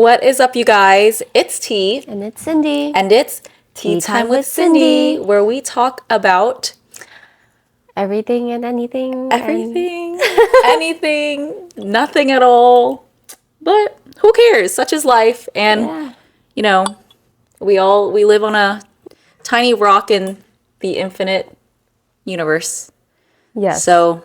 What is up, you guys? It's T. And it's Cindy. And it's Tea Time with Cindy, where we talk about everything and anything. Anything, nothing at all. But who cares? Such is life. And, you know, we live on a tiny rock in the infinite universe. Yes. So,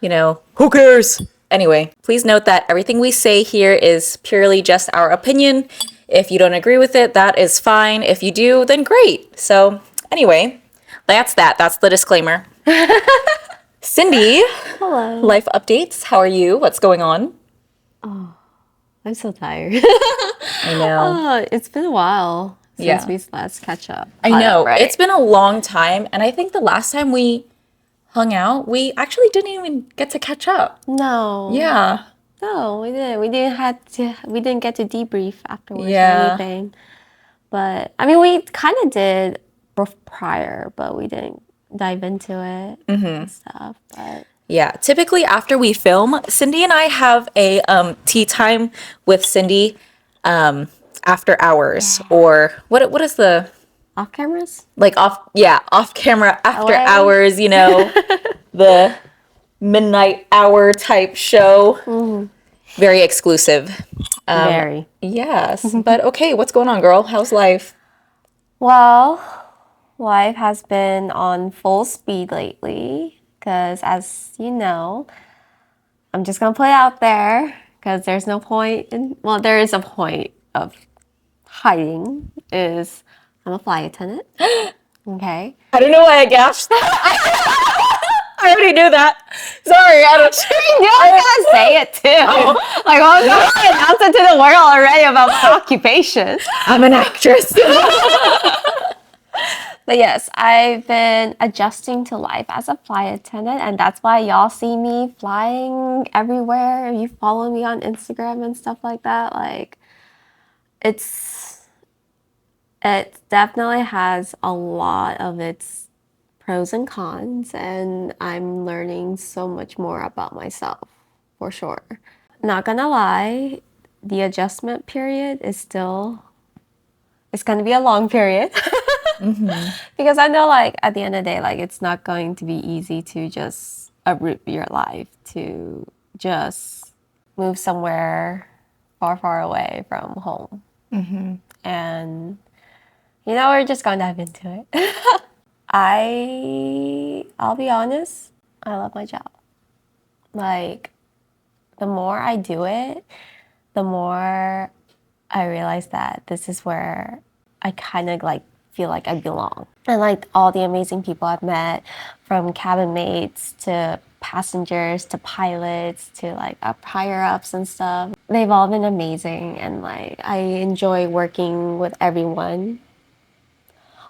who cares? Anyway, please note that everything we say here is purely just our opinion. If you don't agree with it, that is fine. If you do, then great. So anyway, that's that. That's the disclaimer. Cindy. Hello. Life updates. How are you? What's going on? Oh, I'm so tired. I know. It's been a while since we last catch up. I know. Right? It's been a long time. And I think the last time we hung out, we actually didn't even get to catch up. No. Yeah. No, we didn't. We didn't get to debrief afterwards or anything. But I mean, we kind of did prior, but we didn't dive into it and stuff. But yeah, typically after we film, Cindy and I have a tea time with Cindy after hours or what is the off cameras? Like off camera after hours, the midnight hour type show. Mm-hmm. Very exclusive. Very. Yes. But okay, what's going on, girl? How's life? Well, life has been on full speed lately because, as you know, I'm just going to put it out there because there's no point there is a point of hiding is I'm a flight attendant. Okay. I don't know why I gasped. I already knew that. Sorry, I don't. You knew I was gonna say it too. Oh. Like, I was gonna announce it to the world already about my occupation. I'm an actress. But yes, I've been adjusting to life as a flight attendant, and that's why y'all see me flying everywhere. If you follow me on Instagram and stuff like that, like, it definitely has a lot of its pros and cons, and I'm learning so much more about myself, for sure. Not gonna lie, the adjustment period it's gonna be a long period. Because I know, like, at the end of the day, like, it's not going to be easy to just uproot your life to just move somewhere far, far away from home. And we're just gonna dive into it. I'll be honest, I love my job. Like, the more I do it, the more I realize that this is where I kind of like feel like I belong. And like all the amazing people I've met, from cabin mates to passengers to pilots to like higher ups and stuff, they've all been amazing, and like I enjoy working with everyone.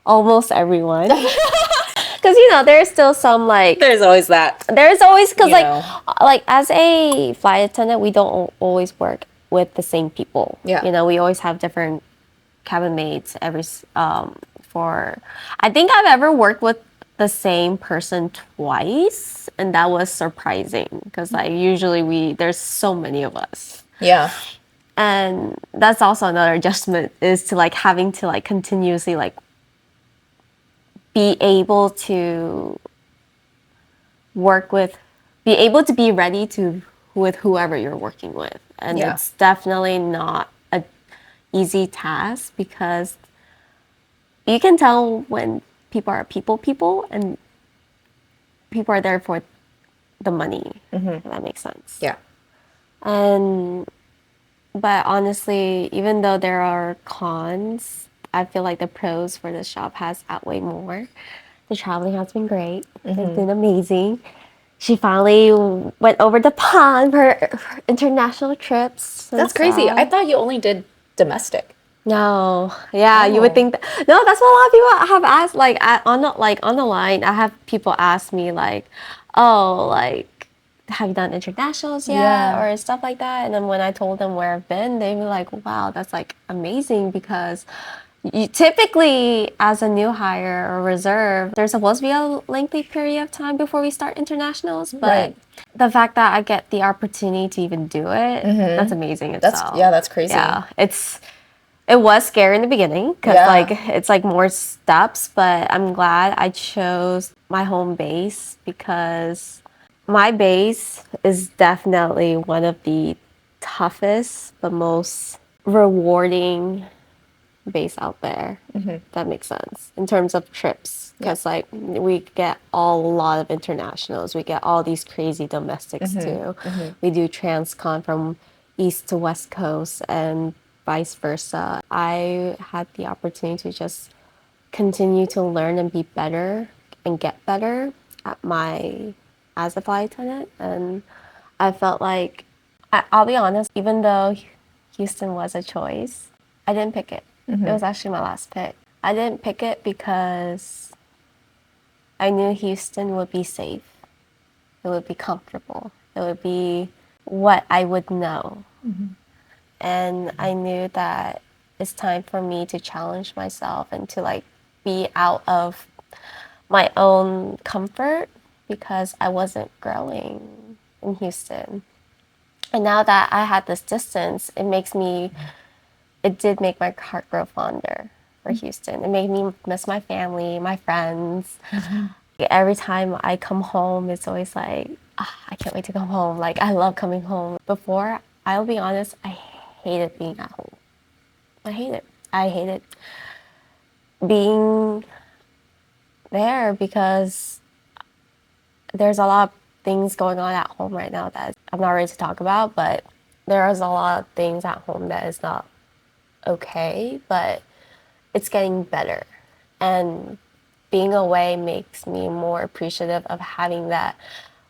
Almost everyone. Because, there's still some, like... There's always that. There's always... Because, like, as a flight attendant, we don't always work with the same people. Yeah. We always have different cabin mates for... I think I've ever worked with the same person twice, and that was surprising. Because, like, usually there's so many of us. Yeah. And that's also another adjustment, is to, like, having to, like, continuously, like, be able to be ready with whoever you're working with. And it's definitely not an easy task, because you can tell when people are people and people are there for the money, if that makes sense. Yeah. But honestly, even though there are cons, I feel like the pros for this job has outweighed more. The traveling has been great. It's been amazing. She finally went over the pond for her international trips. That's crazy. I thought you only did domestic. No. Yeah, you would think that. No, that's what a lot of people have asked. Like, on the line, I have people ask me, like, oh, like, have you done internationals yet? Or stuff like that. And then when I told them where I've been, they were like, wow, that's, like, amazing, because you typically, as a new hire or reserve, there's supposed to be a lengthy period of time before we start internationals, but the fact that I get the opportunity to even do it, that's amazing itself. That's crazy. Yeah, it was scary in the beginning because like it's like more steps, but I'm glad I chose my home base because my base is definitely one of the toughest but most rewarding base out there. That makes sense in terms of trips because like we get a lot of internationals, we get all these crazy domestics too. We do transcon from east to west coast and vice versa. I had the opportunity to just continue to learn and be better and get better at my as a flight attendant, and I felt like I'll be honest, even though Houston was a choice, I didn't pick it. It was actually my last pick. I didn't pick it because I knew Houston would be safe. It would be comfortable. It would be what I would know. And I knew that it's time for me to challenge myself and to like be out of my own comfort because I wasn't growing in Houston. And now that I had this distance, it did make my heart grow fonder for Houston. It made me miss my family, my friends. Every time I come home, it's always like, I can't wait to come home. Like, I love coming home. Before, I'll be honest, I hated being at home. I hate it. I hated being there because there's a lot of things going on at home right now that I'm not ready to talk about, but there is a lot of things at home that is not okay, but it's getting better. And being away makes me more appreciative of having that,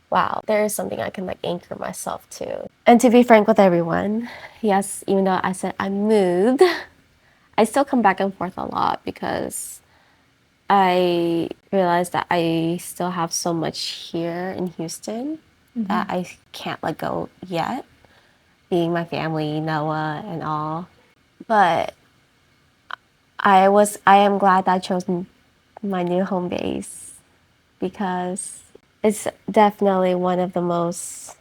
wow, there is something I can like anchor myself to. And to be frank with everyone, yes, even though I said I moved, I still come back and forth a lot because I realized that I still have so much here in Houston that I can't let go yet, being my family, Noah, and all. But I am glad that I chose my new home base because it's definitely one of the most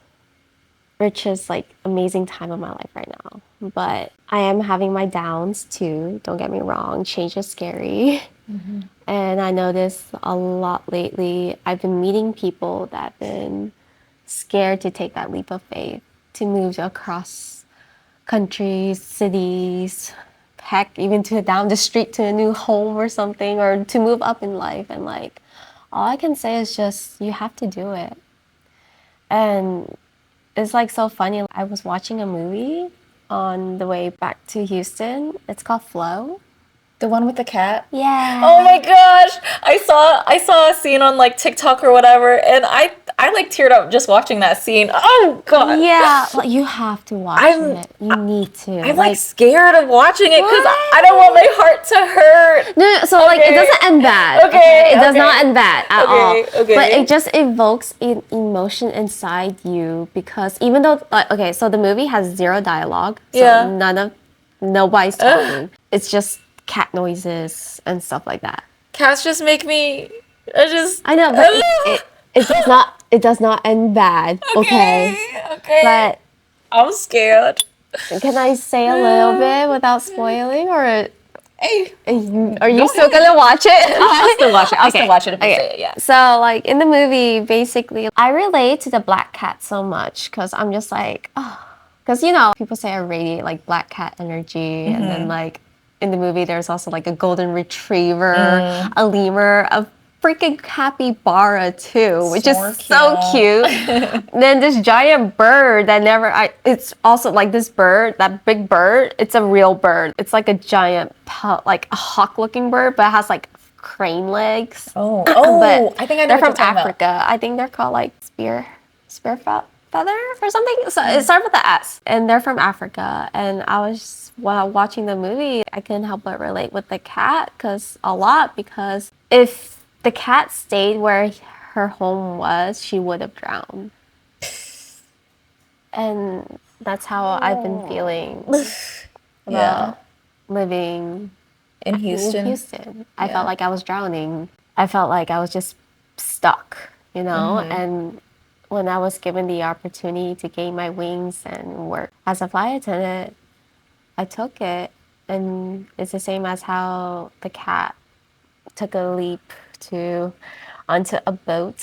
richest, like amazing time of my life right now. But I am having my downs too. Don't get me wrong. Change is scary. And I noticed a lot lately. I've been meeting people that have been scared to take that leap of faith, to move across countries, cities, heck, even to down the street to a new home or something, or to move up in life. And like, all I can say is just, you have to do it. And it's like so funny. I was watching a movie on the way back to Houston. It's called Flow. The one with the cat? Yeah. Oh my gosh! I saw a scene on like TikTok or whatever, and I like teared up just watching that scene. Oh god! Yeah, like you have to watch it. You need to. I'm like scared of watching it because I don't want my heart to hurt. No, so like it doesn't end bad. Okay, It does not end bad at all. Okay. But it just evokes an emotion inside you because even though okay, so the movie has zero dialogue. So nobody's talking. It's just cat noises and stuff like that. Cats just make me. I know, but it does not end bad. Okay. But I'm scared. can I say a little bit without spoiling, or Hey, are you still gonna watch it? I'll still watch it. I'll still watch it if you say it. Yeah. So like in the movie, basically, I relate to the black cat so much because I'm just like, oh, because you know people say I radiate like black cat energy, and then like in the movie there's also like a golden retriever, a lemur, a freaking capybara too, which is so cute. Then this giant bird that it's also like this bird, that big bird, it's a real bird. It's like a giant, like a hawk looking bird, but it has like crane legs. Oh, but I think I know they're what from you're talking Africa. about. I think they're called like feather or something. So it starts with the S, and they're from Africa. And I was while watching the movie, I couldn't help but relate with the cat because if the cat stayed where her home was, she would have drowned. And that's how I've been feeling about living in Houston. I felt like I was drowning. I felt like I was just stuck, you know? And when I was given the opportunity to gain my wings and work as a flight attendant, I took it. And it's the same as how the cat took a leap to onto a boat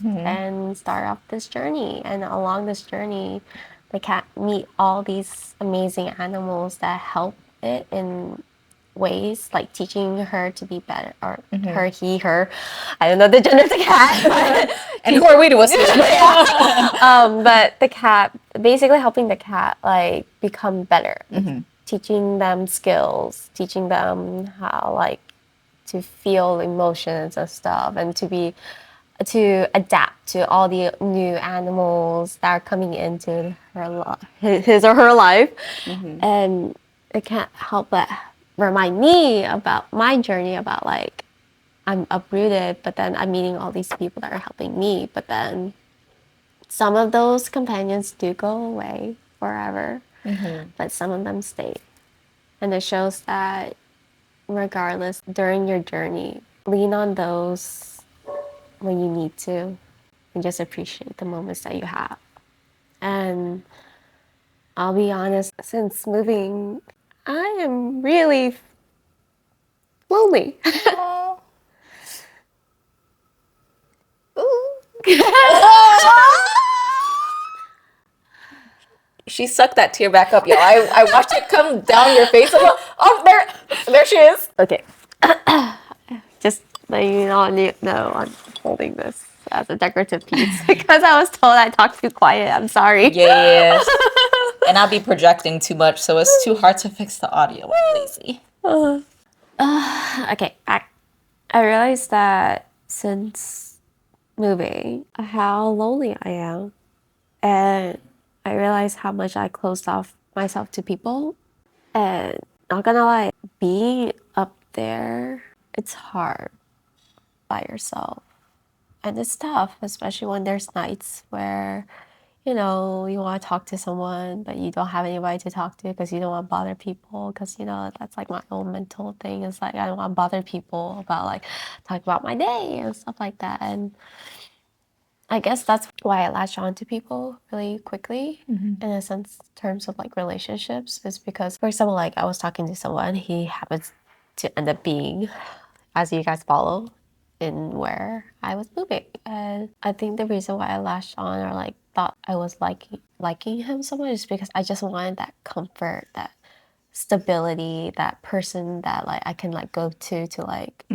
and start off this journey. And along this journey, the cat meet all these amazing animals that help it in ways, like teaching her to be better, or her, he, her. I don't know the gender of the cat. And who are we to assume? But the cat, basically helping the cat like become better, teaching them skills, teaching them how like to feel emotions and stuff, and to adapt to all the new animals that are coming into his or her life. And it can't help but remind me about my journey, about like I'm uprooted, but then I'm meeting all these people that are helping me. But then some of those companions do go away forever, but some of them stay. And it shows that regardless, during your journey, lean on those when you need to, and just appreciate the moments that you have. And I'll be honest, since moving, I am really lonely. She sucked that tear back up, y'all. I watched it come down your face. I'm like, oh, there she is. Okay. Just letting you know, I'm holding this as a decorative piece because I was told I talked too quiet. I'm sorry. Yes. And I'll be projecting too much, so it's too hard to fix the audio. I'm lazy. Okay, I realized that since moving, how lonely I am. And I realized how much I closed off myself to people. And not gonna lie, being up there, it's hard by yourself. And it's tough, especially when there's nights where, you know, you want to talk to someone, but you don't have anybody to talk to because you don't want to bother people. Because, you know, that's like my own mental thing. It's like, I don't want to bother people about like talking about my day and stuff like that. And I guess that's why I latch on to people really quickly in a sense, in terms of like relationships, is because, for example, like I was talking to someone, he happens to end up being, as you guys follow, in where I was moving. And I think the reason why I latched on, or like thought I was liking him so much, is because I just wanted that comfort, that stability, that person that like I can like go to like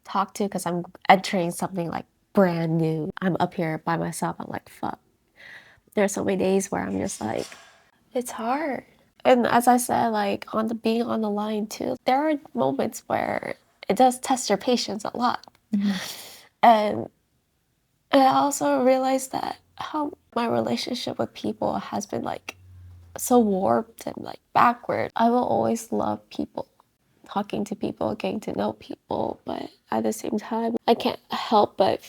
talk to, because I'm entering something like brand new. I'm up here by myself. I'm like, fuck. There's so many days where I'm just like, it's hard. And as I said, like being on the line too, there are moments where it does test your patience a lot. And I also realized that how my relationship with people has been like so warped and like backward. I will always love people, talking to people, getting to know people, but at the same time, I can't help but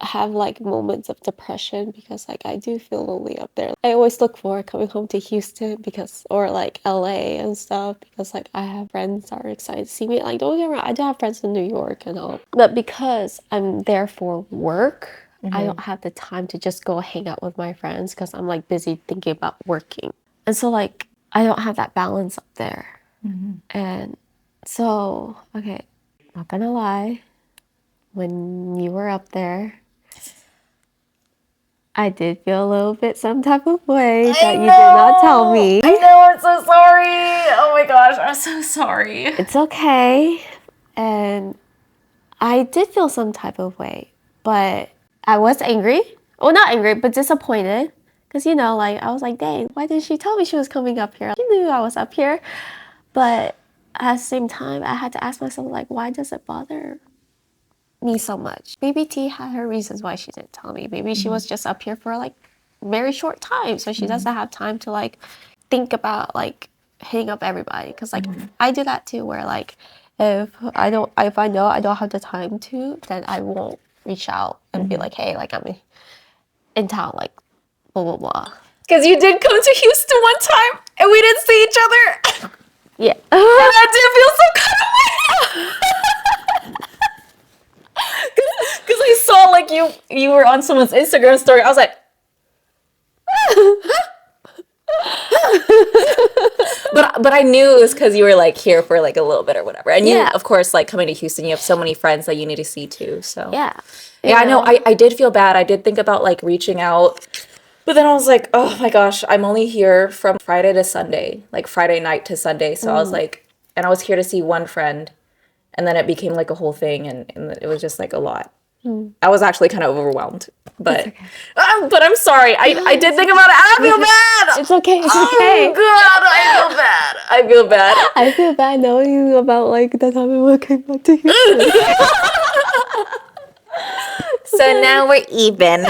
have like moments of depression, because like I do feel lonely up there. I always look forward coming home to Houston or like LA and stuff, because like I have friends that are excited to see me. Like, don't get me wrong, I do have friends in New York and all, but because I'm there for work, I don't have the time to just go hang out with my friends because I'm like busy thinking about working. And so like I don't have that balance up there. And so, okay, not gonna lie, when you were up there, I did feel a little bit some type of way that you did not tell me. I know, I'm so sorry. Oh my gosh, I'm so sorry. It's okay. And I did feel some type of way, but I was angry. Well, not angry, but disappointed. Because, you know, like, I was like, dang, why didn't she tell me she was coming up here? She knew I was up here. But at the same time, I had to ask myself, like, why does it bother me so much? Maybe T had her reasons why she didn't tell me. Maybe she was just up here for like very short time, so she doesn't have time to like think about like hitting up everybody. Because like I do that too, where like if I know I don't have the time to, then I won't reach out and be like, hey, like I'm in town, like blah blah blah. Because you did come to Houston one time and we didn't see each other. Yeah. And I did feel some kind of way. Because I saw like you were on someone's Instagram story, I was like, but I knew it was because you were like here for like a little bit or whatever. And you, of course, like coming to Houston, you have so many friends that you need to see too. So Yeah. I know. I did feel bad. I did think about like reaching out, but then I was like, oh my gosh, I'm only here from Friday to Sunday, like Friday night to Sunday. So I was like, and I was here to see one friend, and then it became like a whole thing, and it was just like a lot. I was actually kind of overwhelmed, but okay. but I'm sorry. I did think about it. I feel bad. It's okay. It's Oh okay. God, I feel bad. I feel bad. I feel bad knowing about like the time I came back to Houston. So now we're even.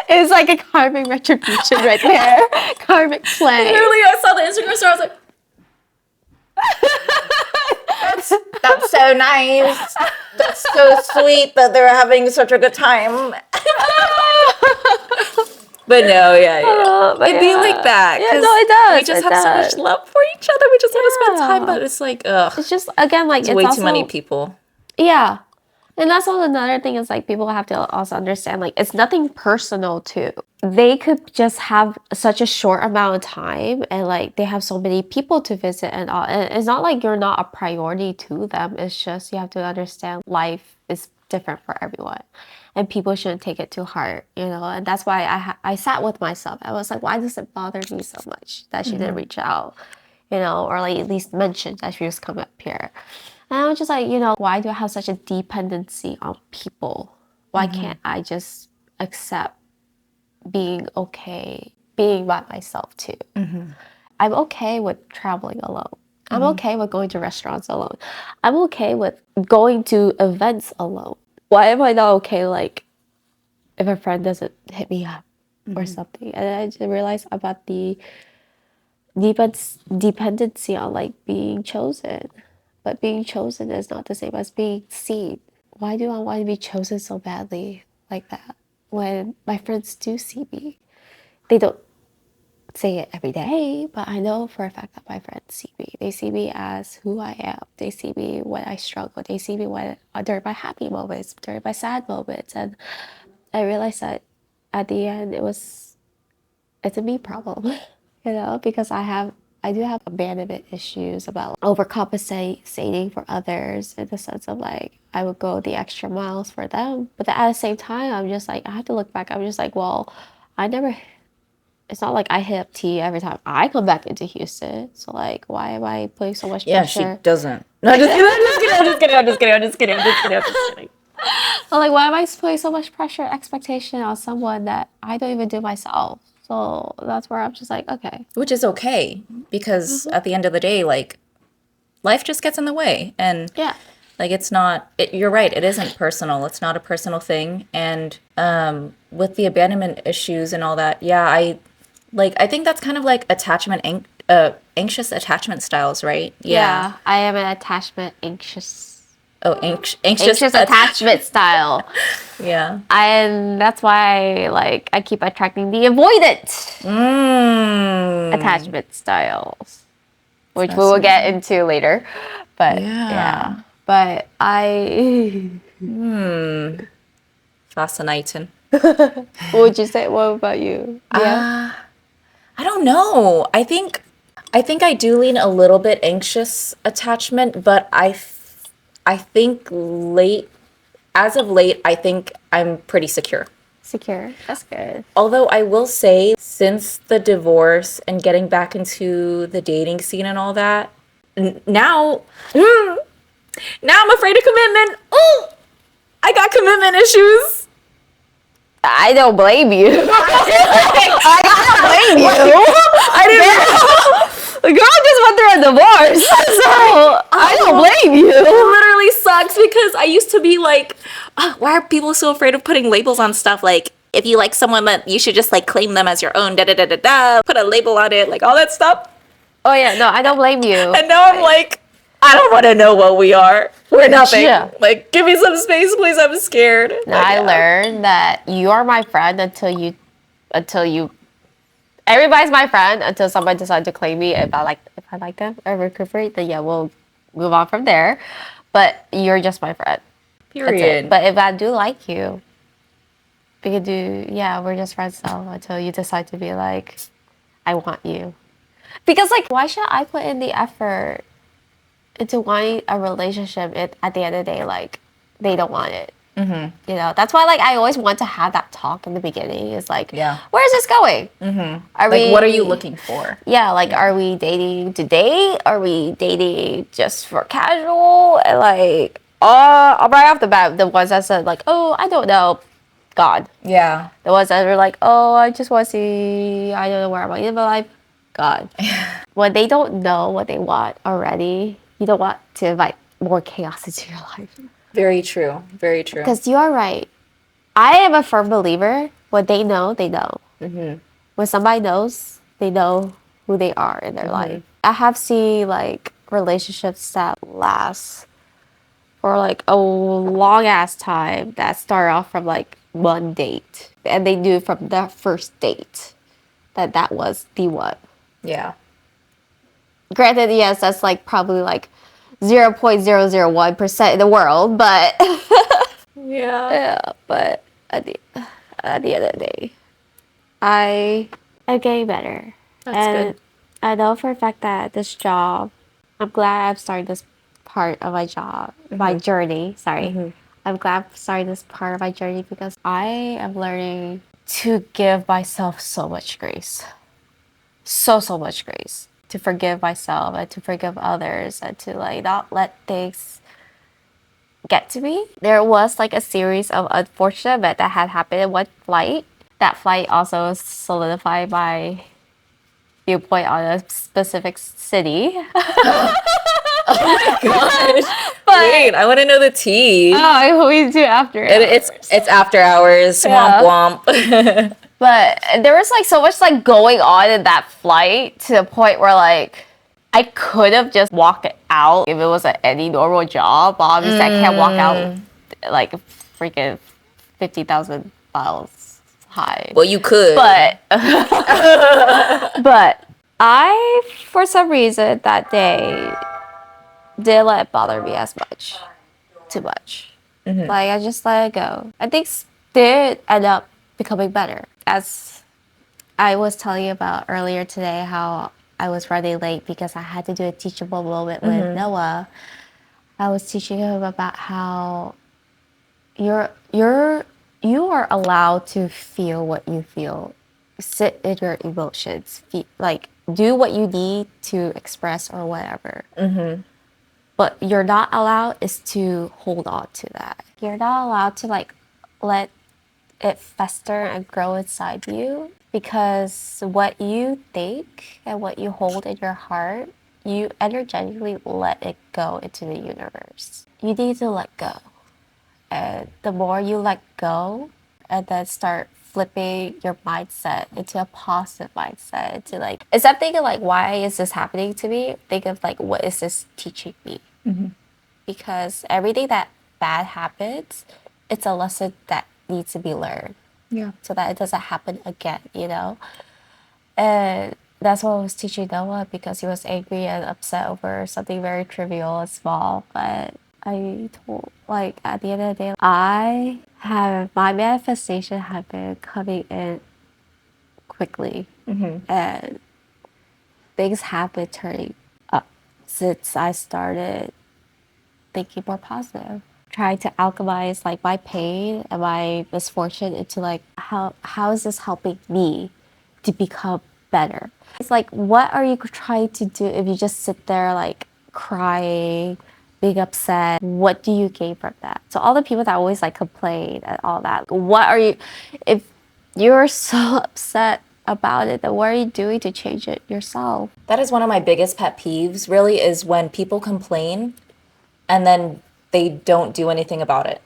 It's like a karmic retribution right there. Karmic play. Literally, I saw the Instagram story. I was like, that's so nice. That's so sweet that they're having such a good time. But no, it'd be like that. Yeah, no, it does. We just have so much love for each other. We just want to spend time, but it's like, ugh. It's just, again, like, It's way too many people. Yeah. And that's also another thing is like people have to also understand like it's nothing personal too. They could just have such a short amount of time and like they have so many people to visit and all. And it's not like you're not a priority to them. It's just you have to understand life is different for everyone. And people shouldn't take it too hard, you know. And that's why I sat with myself. I was like, why does it bother me so much that she didn't reach out, you know, or like at least mention that she was coming up here. And I was just like, you know, why do I have such a dependency on people? Why can't I just accept being okay, being by myself too? I'm okay with traveling alone. I'm okay with going to restaurants alone. I'm okay with going to events alone. Why am I not okay, like, if a friend doesn't hit me up or something? And I just realized about the dependency on, like, being chosen. But being chosen is not the same as being seen. Why do I want to be chosen so badly like that when my friends do see me? They don't say it every day, but I know for a fact that my friends see me. They see me as who I am. They see me when I struggle. They see me when during my happy moments, during my sad moments. And I realized that at the end it's a me problem, you know, because I do have abandonment issues about overcompensating for others in the sense of like I would go the extra miles for them. But at the same time, I'm just like, I have to look back. I'm just like, well, it's not like I hit up T every time I come back into Houston. So like, why am I putting so much pressure? Yeah, she doesn't. No, I'm just kidding. But like, why am I putting so much pressure, expectation on someone that I don't even do myself? So that's where I'm just like, okay. Which is okay, because at the end of the day, like, life just gets in the way. And like, it's not, you're right, it isn't personal. It's not a personal thing. And with the abandonment issues and all that, I think that's kind of like anxious attachment styles, right? Yeah, I am an attachment anxious. Oh, anxious attachment style. Yeah. And that's why I keep attracting the avoidant attachment styles, which we will get into later. But yeah. But Fascinating. What would you say? What about you? I don't know. I think I do lean a little bit anxious attachment, but I think as of late, I think I'm pretty secure. Secure. That's good. Although I will say, since the divorce and getting back into the dating scene and all that, now I'm afraid of commitment. Oh, I got commitment issues. I don't blame you. I don't blame you. I didn't. The girl just went through a divorce, so I don't blame you. It literally sucks because I used to be like, why are people so afraid of putting labels on stuff? Like, if you like someone, that you should just like claim them as your own, put a label on it, like all that stuff. Oh yeah, no, I don't blame you. And now I'm like, I don't want to know what we are. We're nothing. Yeah. Like, give me some space, please. I'm scared. No, I learned that you are my friend until you. Everybody's my friend until somebody decides to claim me. If I like them or recuperate, then yeah, we'll move on from there. But you're just my friend. Period. But if I do like you, we could do, yeah, we're just friends now until you decide to be like, I want you. Because, like, why should I put in the effort into wanting a relationship if at the end of the day, like, they don't want it? You know, that's why, like, I always want to have that talk in the beginning. It's like, where is this going? Are Like, we, what are you looking for? Yeah, like, are we dating to date? Are we dating just for casual? And, like, right off the bat, the ones that said, like, oh, I don't know, God. Yeah. The ones that were like, oh, I just want to see, I don't know where I'm going in my life, God. When they don't know what they want already, you don't want to invite more chaos into your life. Very true. Very true. Because you are right. I am a firm believer, when they know, they know. When somebody knows, they know who they are in their life. I have seen, like, relationships that last for, like, a long ass time that start off from, like, one date. And they knew from that first date that that was the one. Yeah. Granted, yes, that's, like, probably, like, 0.001% in the world, but yeah, but at the end of the day, I'm getting better. That's good. I know for a fact that this job, I'm glad I'm starting this part of my job, my journey. Sorry. I'm glad I'm starting this part of my journey because I am learning to give myself so much grace. So much grace. To forgive myself and to forgive others and to, like, not let things get to me. There was, like, a series of unfortunate events that had happened in one flight. That flight also solidified my viewpoint on a specific city. Gosh. Wait, I want to know the tea. Oh, I always do after hours. It's after hours. Womp womp. But there was, like, so much, like, going on in that flight to the point where, like, I could have just walked out if it was any normal job. But obviously, I can't walk out, like, freaking 50,000 miles high. Well, you could. But I, for some reason, that day didn't let it bother me as much. Too much. Like, I just let it go. I think did end up becoming better. As I was telling you about earlier today, how I was running late because I had to do a teachable moment with Noah. I was teaching him about how you are allowed to feel what you feel. Sit in your emotions. Like, do what you need to express or whatever. But you're not allowed is to hold on to that. You're not allowed to, like, let it fester and grow inside you, because what you think and what you hold in your heart, you energetically let it go into the universe. You need to let go. And the more you let go and then start flipping your mindset into a positive mindset, into, like, instead of thinking, like, why is this happening to me, think of, like, what is this teaching me? Because everything that bad happens, it's a lesson that needs to be learned. Yeah. So that it doesn't happen again, you know? And that's what I was teaching Noah, because he was angry and upset over something very trivial and small. But I told, like, at the end of the day, my manifestation have been coming in quickly. And things have been turning up since I started thinking more positive. Trying to alchemize, like, my pain and my misfortune into, like, how is this helping me to become better? It's like, what are you trying to do if you just sit there, like, crying, being upset? What do you gain from that? So all the people that always, like, complain and all that, what are you, if you're so upset about it, then what are you doing to change it yourself? That is one of my biggest pet peeves, really, is when people complain and then they don't do anything about it.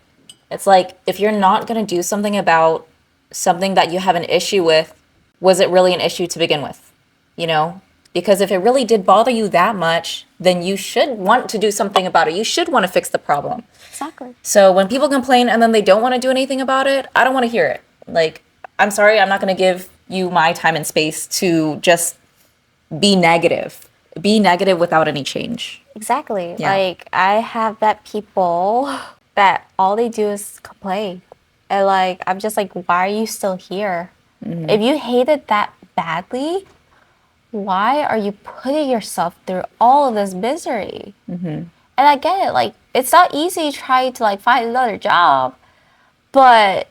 It's like, if you're not going to do something about something that you have an issue with, was it really an issue to begin with? You know? Because if it really did bother you that much, then you should want to do something about it. You should want to fix the problem. Exactly. So when people complain and then they don't want to do anything about it, I don't want to hear it. Like, I'm sorry, I'm not going to give you my time and space to just be negative. Be negative without any change. Exactly. Yeah. Like, I have met people that all they do is complain. And like, I'm just like, why are you still here? If you hate it that badly, why are you putting yourself through all of this misery? And I get it, like, it's not easy trying to like find another job, but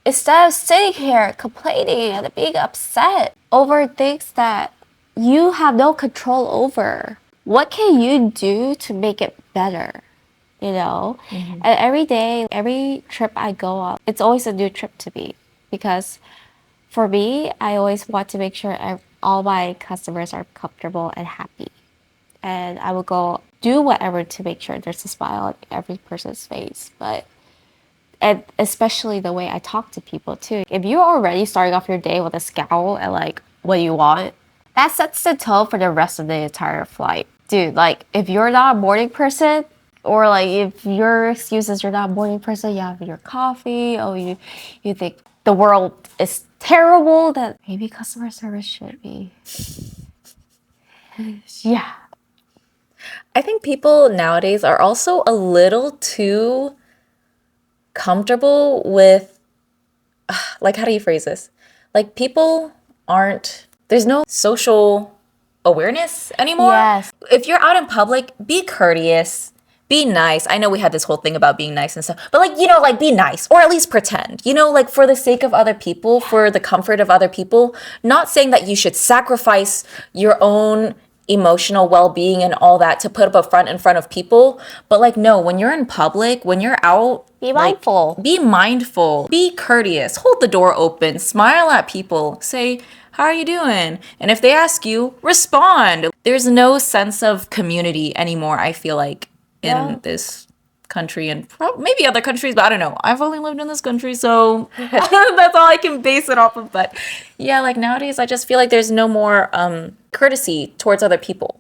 instead of sitting here complaining and being upset over things that you have no control over, what can you do to make it better? You know? And every day, every trip I go on, it's always a new trip to me because for me, I always want to make sure all my customers are comfortable and happy. And I will go do whatever to make sure there's a smile on every person's face. But and especially the way I talk to people too. If you're already starting off your day with a scowl and like what you want, that sets the tone for the rest of the entire flight. Dude, like if you're not a morning person, or like if your excuse is you're not a morning person, you have your coffee, or you think the world is terrible, then maybe customer service should be. Yeah. I think people nowadays are also a little too comfortable with, like, how do you phrase this? Like, people aren't, there's no social awareness anymore. Yes. If you're out in public, be courteous, be nice. I know we had this whole thing about being nice and stuff, but like, you know, like be nice or at least pretend, you know, like for the sake of other people, for the comfort of other people, not saying that you should sacrifice your own emotional well-being and all that to put up a front in front of people, but like no, when you're in public, when you're out, Be mindful. be mindful, be courteous, hold the door open, smile at people, say, how are you doing? And if they ask you, respond. There's no sense of community anymore, I feel like, in Yeah. this country and maybe other countries, but I don't know. I've only lived in this country, so that's all I can base it off of. But yeah, like nowadays, I just feel like there's no more courtesy towards other people.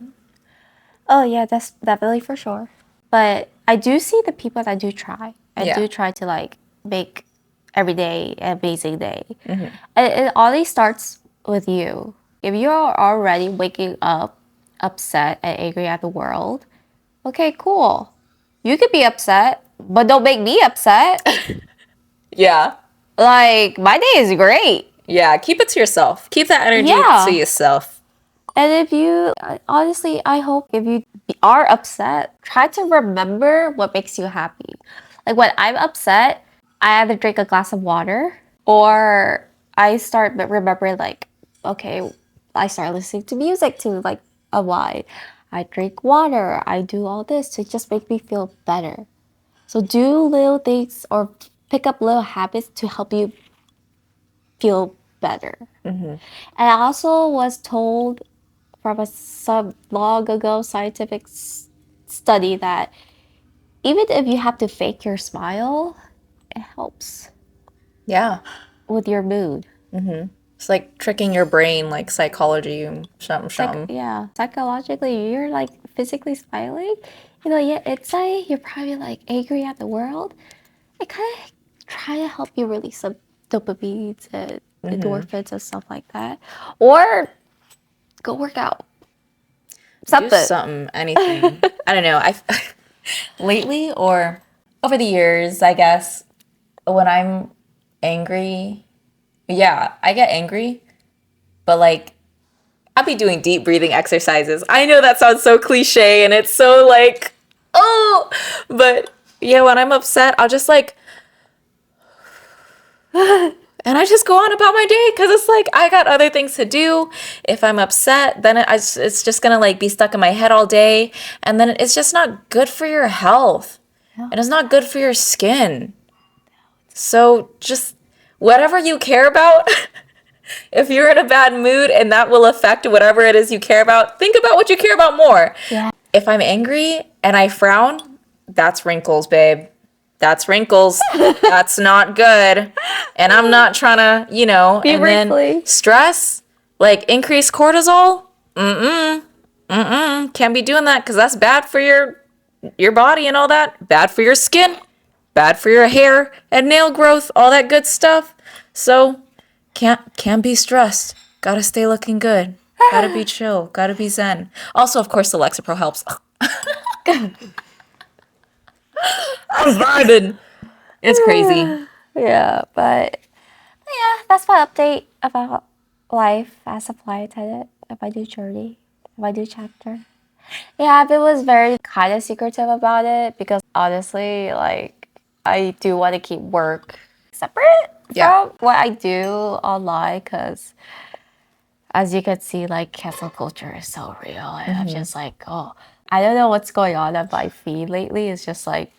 Oh yeah, that's definitely for sure. But I do see the people that do try. I Yeah. do try to like make every day an amazing day. And it always starts with you. If you're already waking up upset and angry at the world, okay, cool. You could be upset, but don't make me upset. Yeah. Like, my day is great. Yeah, keep it to yourself. Keep that energy Yeah. to yourself. And if you, honestly, I hope if you are upset, try to remember what makes you happy. Like when I'm upset, I either drink a glass of water or I start remembering, like, okay, I start listening to music to like unwind. I drink water. I do all this to just make me feel better. So do little things or pick up little habits to help you feel better. And I also was told from some long ago scientific study that even if you have to fake your smile, it helps Yeah. with your mood. It's like tricking your brain, like psychology, something. Yeah, psychologically, you're like physically smiling. You know, yeah, it's like you're probably like angry at the world. It kind of try to help you release some dopamines and endorphins and stuff like that. Or go work out. Do Something. something, anything. I don't know. I lately or over the years, I guess, when I'm angry, yeah, I get angry, but like I'll be doing deep breathing exercises. I know that sounds so cliche and it's so like, oh, but yeah, when I'm upset, I'll just like, and I just go on about my day because it's like I got other things to do. If I'm upset, then it's just gonna like be stuck in my head all day, and then it's just not good for your health, and it's not good for your skin. So just whatever you care about, if you're in a bad mood and that will affect whatever it is you care about, think about what you care about more. Yeah. If I'm angry and I frown, that's wrinkles, babe. That's wrinkles. That's not good. And I'm not trying to, you know, Be and wrinkly. then stress, like increased cortisol. Can't be doing that because that's bad for your body and all that. Bad for your skin. Bad for your hair and nail growth, all that good stuff. So can't be stressed. Gotta stay looking good. Gotta be chill. Gotta be zen. Also, of course, the Lexapro helps. I'm vibing. It's crazy. Yeah, but yeah, that's my update about life as a flight attendant. If I do journey, if I do chapter. Yeah, it was very kind of secretive about it because honestly, like, I do want to keep work separate Yeah. from what I do online because as you can see, like, cancel culture is so real. And I'm just like, oh, I don't know what's going on my feed lately. It's just like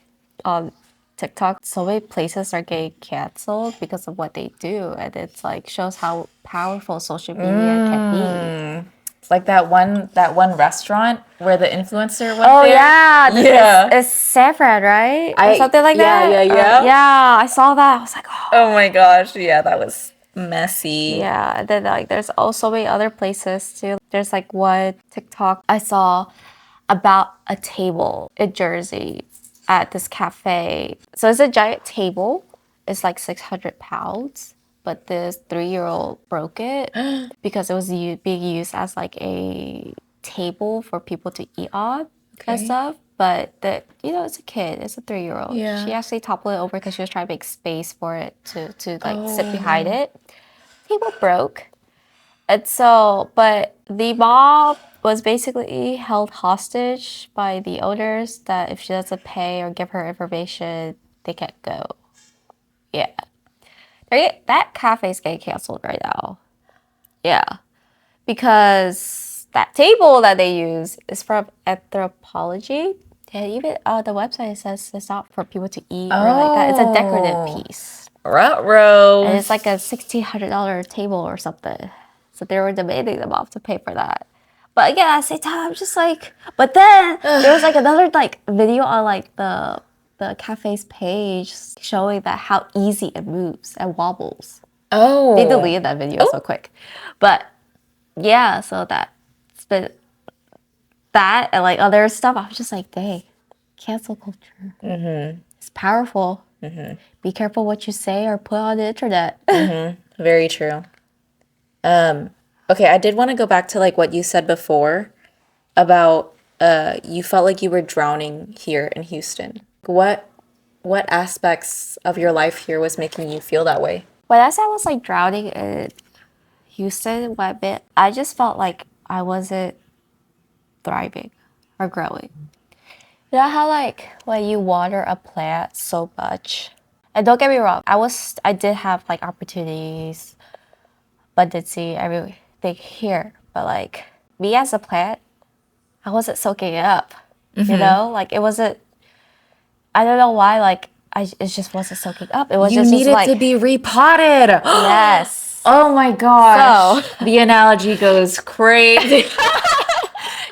on TikTok, so many places are getting canceled because of what they do. And it's like shows how powerful social media can be. It's like that one restaurant where the influencer went Oh there. yeah, Yeah. it's saffron, right? Or I something like yeah, that. yeah, Or yeah. yeah, I saw that. I was like, Oh oh my gosh. Yeah, that was messy. yeah. And then like there's also many other places too. There's like one TikTok I saw about a table in Jersey at this cafe. So it's a giant table. It's like 600 pounds. But this 3-year-old broke it because it was being used as like a table for people to eat on and Okay. stuff. But it's a kid. It's a 3-year-old. She Yeah. actually toppled it over because she was trying to make space for it to like sit behind Oh. it. Table broke. And so, but the mom was basically held hostage by the owners that if she doesn't pay or give her information, they can't go. Yeah. That cafe's getting canceled right now. Yeah. Because that table that they use is from anthropology. And even the website says it's not for people to eat or like that. It's a decorative Oh. piece. And Ruh-roh. it's like a $1,600 table or something. So they were demanding the mom to pay for that. But again, at the same time, I'm just like, but then there was like another like video on like the cafe's page showing that how easy it moves and wobbles. They Oh. deleted that video so Oh. quick. But yeah, so that's been that and like other stuff. I was just like, dang, cancel culture. It's powerful. Be careful what you say or put on the internet. Very true. Okay, I did want to go back to like what you said before about you felt like you were drowning here in Houston. What aspects of your life here was making you feel that way? When I said I was like drowning in Houston, what I meant, I just felt like I wasn't thriving or growing. You know how like when you water a plant so much, and don't get me wrong, I did have like opportunities, abundance, everything here, but like me as a plant, I wasn't soaking it up. You know, like it wasn't. I don't know why. Like it just wasn't soaking up. It was You just needed to like be repotted. yes. Oh my So gosh. The analogy goes crazy.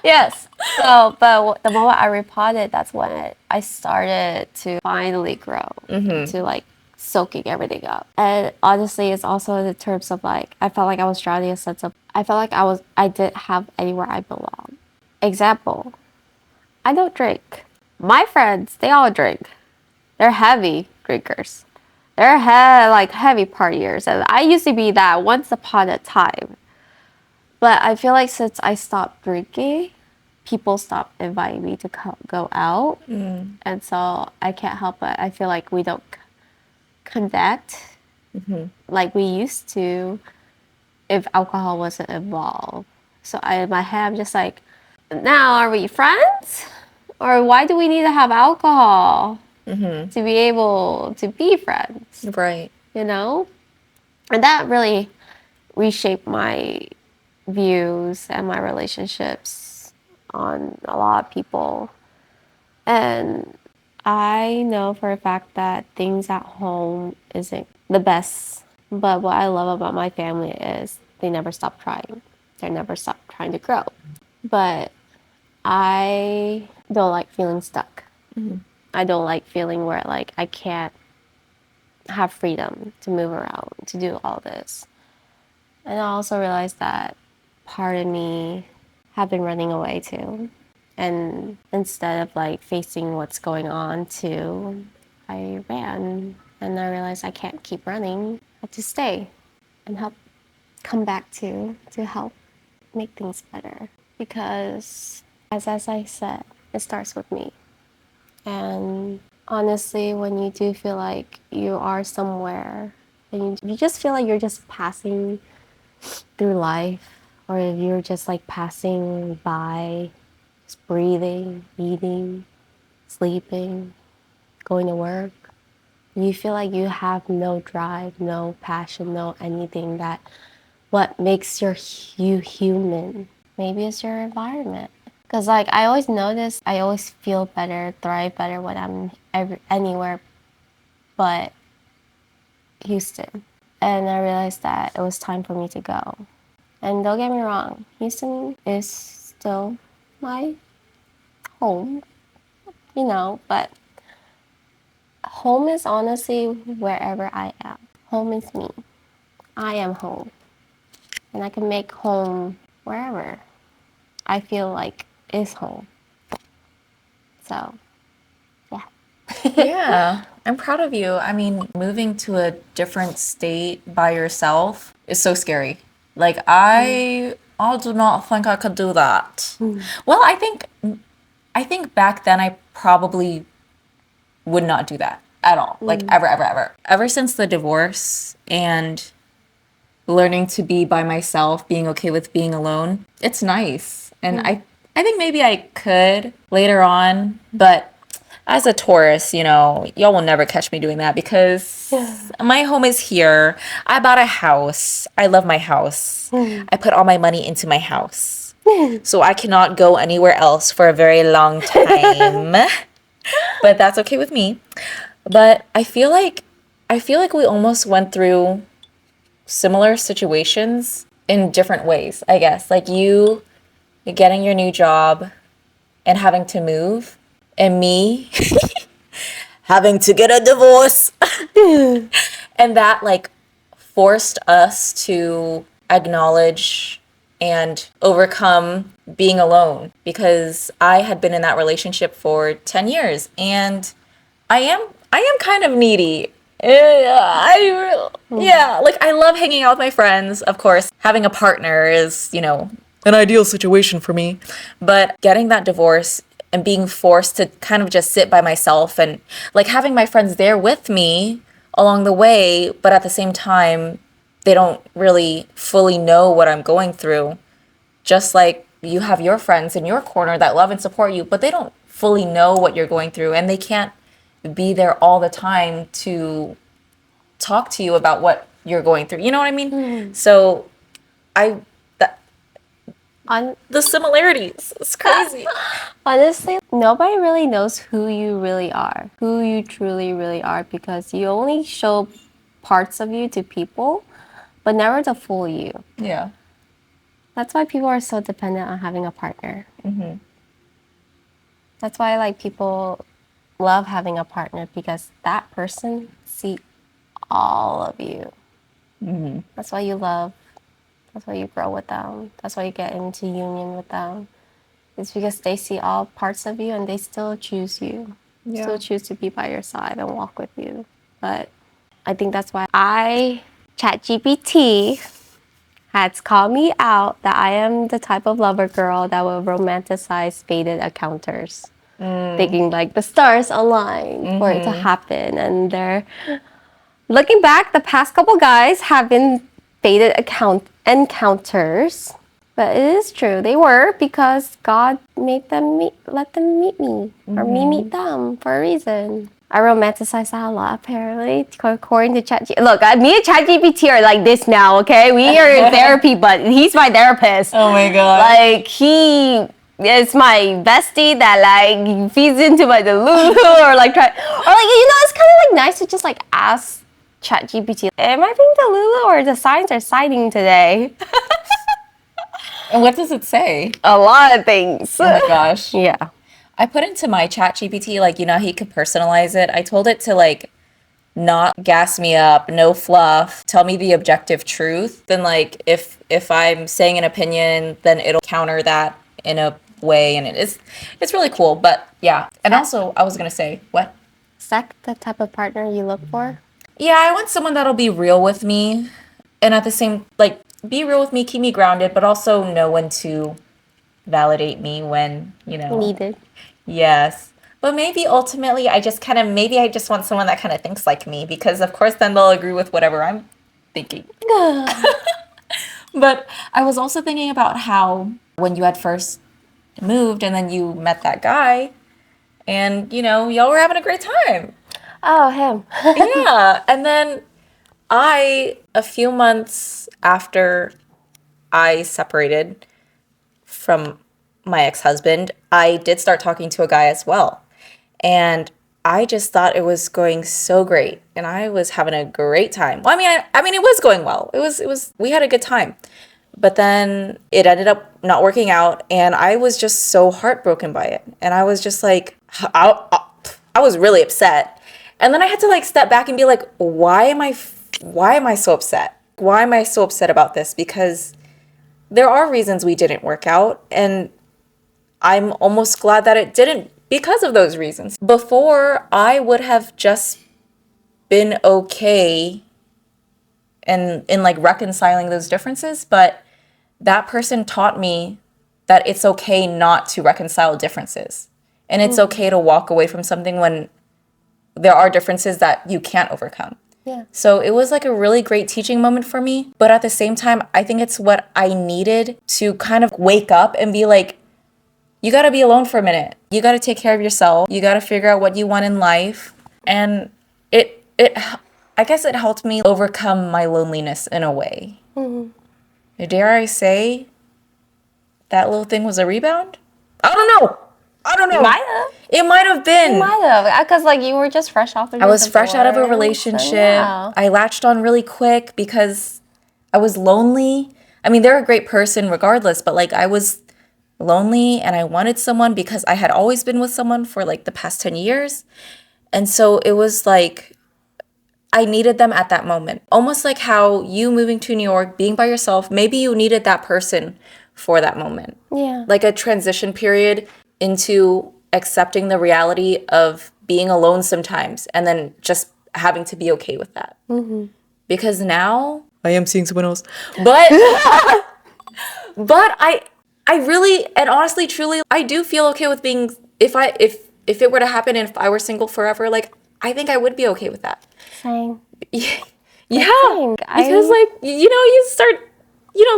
yes. So, but the moment I repotted, that's when I started to finally grow into like soaking everything up. And honestly, it's also in the terms of like, I felt like I was drowning in a sense of, I felt like I didn't have anywhere I belong. Example, I don't drink. My friends, they all drink. They're heavy drinkers. They're like heavy partiers. And I used to be that once upon a time. But I feel like since I stopped drinking, people stopped inviting me to go out. And so I can't help it. I feel like we don't connect like we used to if alcohol wasn't involved. So in my head, I'm just like, now are we friends? Or why do we need to have alcohol to be able to be friends? Right. You know? And that really reshaped my views and my relationships on a lot of people. And I know for a fact that things at home isn't the best. But what I love about my family is they never stop trying. They never stop trying to grow. But I don't like feeling stuck. I don't like feeling where like I can't have freedom to move around, to do all this. And I also realized that part of me had been running away too. And instead of like facing what's going on too, I ran and I realized I can't keep running. I have to stay and help come back to help make things better. Because as I said, it starts with me. And Honestly, when you do feel like you are somewhere and you just feel like you're just passing through life, or if you're just like passing by, just breathing, eating, sleeping, going to work, you feel like you have no drive, no passion, no anything that what makes you human. Maybe it's your environment. Because like I always notice, I always feel better, thrive better when I'm anywhere but Houston. And I realized that it was time for me to go. And don't get me wrong, Houston is still my home, but home is honestly wherever I am. Home is me. I am home. And I can make home wherever I feel like is home. So, yeah. Yeah, I'm proud of you. I mean, moving to a different state by yourself is so scary. Like, I do not think I could do that. Well, I think back then I probably would not do that at all. Like ever, ever, ever. Ever since the divorce and learning to be by myself, being okay with being alone, it's nice. And I think maybe I could later on, but as a Taurus, y'all will never catch me doing that because my home is here. I bought a house. I love my house. I put all my money into my house. So I cannot go anywhere else for a very long time. But that's okay with me. But I feel like we almost went through similar situations in different ways, I guess. Like you getting your new job and having to move, and me having to get a divorce. And that like forced us to acknowledge and overcome being alone because I had been in that relationship for 10 years and I am kind of needy. Yeah, like I love hanging out with my friends. Of course, having a partner is, an ideal situation for me. But getting that divorce and being forced to kind of just sit by myself and like having my friends there with me along the way, but at the same time, they don't really fully know what I'm going through. Just like you have your friends in your corner that love and support you, but they don't fully know what you're going through and they can't be there all the time to talk to you about what you're going through. You know what I mean? So I that On, the similarities. It's crazy. honestly, nobody really knows who you really are, who you truly, really are, because you only show parts of you to people, but never the full you. Yeah. That's why people are so dependent on having a partner. That's why like people love having a partner because that person see all of you. That's why you love. That's why you grow with them. That's why you get into union with them. It's because they see all parts of you and they still choose you. Yeah. Still choose to be by your side and walk with you. But I think that's why ChatGPT has called me out that I am the type of lover girl that will romanticize faded encounters. Thinking like the stars align for it to happen. And they're looking back, the past couple guys have been faded encounters. But it is true. They were because God made them let them meet me, or me meet them for a reason. I romanticize that a lot, apparently, according to ChatGPT. Look, me and ChatGPT are like this now, okay? We are in therapy, but he's my therapist. Oh my god. Like, he is my bestie that, like, feeds into my delulu, or, like, it's kind of, like, nice to just, like, ask ChatGPT, am I being delulu, or the signs are siding today? And what does it say? A lot of things. Oh my gosh. Yeah. I put into my chat GPT, like, he could personalize it. I told it to, like, not gas me up, no fluff, tell me the objective truth. Then, like, if I'm saying an opinion, then it'll counter that in a way. And it's really cool. But, yeah. And also, I was going to say, what? Is that the type of partner you look for? Yeah, I want someone that'll be real with me. And at the same, like, be real with me, keep me grounded, but also know when to validate me when, Needed. Yes. But maybe ultimately I just want someone that kind of thinks like me, because of course then they'll agree with whatever I'm thinking. But I was also thinking about how when you had first moved and then you met that guy and, y'all were having a great time. Oh, him. Yeah. And then a few months after I separated from my ex-husband, I did start talking to a guy as well. And I just thought it was going so great. And I was having a great time. Well, I mean, it was going well. We had a good time. But then it ended up not working out. And I was just so heartbroken by it. And I was just like, I was really upset. And then I had to like step back and be like, why am I so upset? Why am I so upset about this? Because there are reasons we didn't work out, and I'm almost glad that it didn't because of those reasons. Before, I would have just been okay in like reconciling those differences, but that person taught me that it's okay not to reconcile differences. And it's okay to walk away from something when there are differences that you can't overcome. Yeah. So it was like a really great teaching moment for me. But at the same time, I think it's what I needed to kind of wake up and be like, you got to be alone for a minute. You got to take care of yourself. You got to figure out what you want in life. And I guess it helped me overcome my loneliness in a way. Mm-hmm. Dare I say that little thing was a rebound? I don't know. It might have been. It might have. Because, like, you were just fresh off of I was fresh out of a relationship. Yeah. I latched on really quick because I was lonely. I mean, they're a great person regardless, but, like, I was lonely and I wanted someone because I had always been with someone for, like, the past 10 years. And so it was, like, I needed them at that moment. Almost like how you moving to New York, being by yourself, maybe you needed that person for that moment. Yeah. Like a transition period into accepting the reality of being alone sometimes and then just having to be okay with that. Mm-hmm. Because now I am seeing someone else. But but I really, and honestly, truly, I do feel okay with being, if it were to happen and if I were single forever, like, I think I would be okay with that. Same. Yeah. Because like, you start,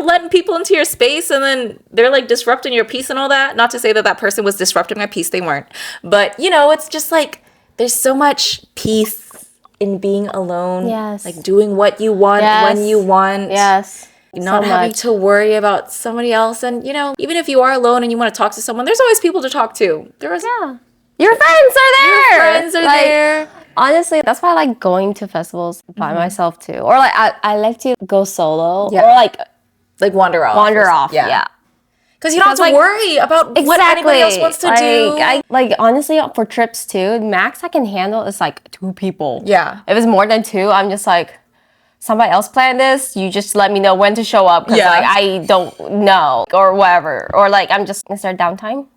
letting people into your space and then they're like disrupting your peace and all that. Not to say that that person was disrupting my peace. They weren't. But, it's just like, there's so much peace in being alone. Yes. Like doing what you want when you want. Yes. Not having to worry about somebody else. And, even if you are alone and you want to talk to someone, there's always people to talk to. Yeah. Your friends are there. Your friends are there. Honestly, that's why I like going to festivals by myself too. Or like I like to go solo. Yeah. Or like wander off. Yeah. Because you don't have to worry about what anybody else wants to do. Like honestly, for trips too, max I can handle is like 2 people. Yeah. If it's more than 2, I'm just like, somebody else planned this. You just let me know when to show up. Because like I don't know or whatever. Or like I'm just, is there downtime?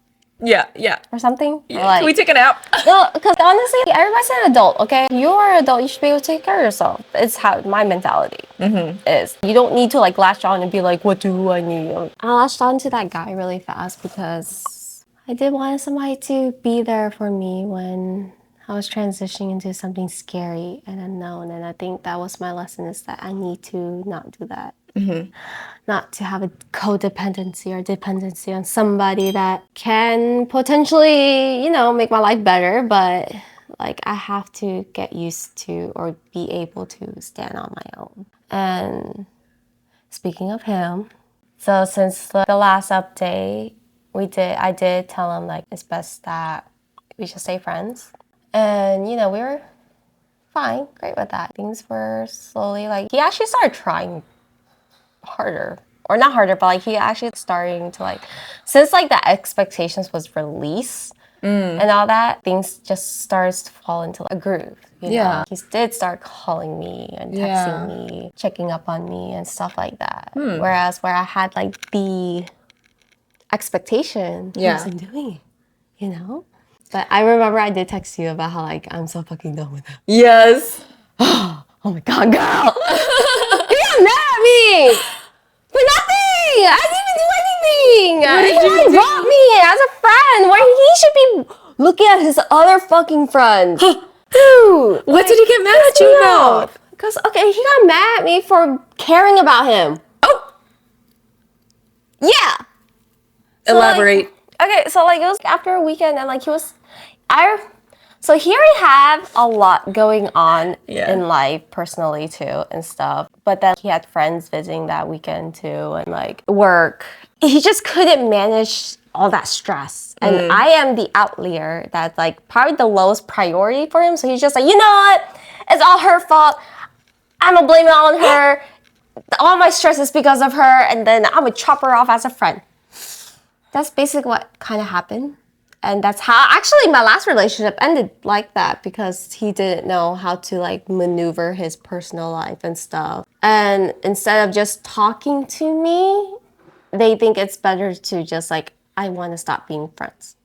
Yeah. Or something? Yeah. Like, Can we take a nap? No, because honestly, everybody's an adult, okay? You're an adult, you should be able to take care of yourself. It's how my mentality is. You don't need to like latch on and be like, what do I need? I latched on to that guy really fast because I did want somebody to be there for me when I was transitioning into something scary and unknown. And I think that was my lesson, is that I need to not do that. Not to have a codependency or dependency on somebody that can potentially, make my life better, but like I have to get used to or be able to stand on my own. And speaking of him, so since the last update I did tell him like it's best that we should stay friends. And we were fine, great with that. Things were slowly like, he actually started trying harder, or not harder, but like he actually starting to like, since like the expectations was released and all that, things just starts to fall into like a groove. You know? He did start calling me and texting me, checking up on me and stuff like that. Whereas where I had like the expectation, he wasn't doing it, But I remember I did text you about how like I'm so fucking done with him. Yes. Oh my god, girl! You got mad at me for nothing. I didn't even do anything. What did you do? He brought me as a friend where he should be looking at his other fucking friends. Dude, What did he get mad at you about? Because, okay, he got mad at me for caring about him. Oh! Yeah! Elaborate. Okay, so like it was after a weekend and like so he already had a lot going on in life personally too and stuff. But then he had friends visiting that weekend too and like work. He just couldn't manage all that stress. And I am the outlier that's like probably the lowest priority for him. So he's just like, you know what? It's all her fault. I'm gonna blame it on her. All my stress is because of her, and then I'm gonna chop her off as a friend. That's basically what kind of happened. And that's how actually my last relationship ended like that because he didn't know how to like maneuver his personal life and stuff. And instead of just talking to me, they think it's better to just like, I want to stop being friends.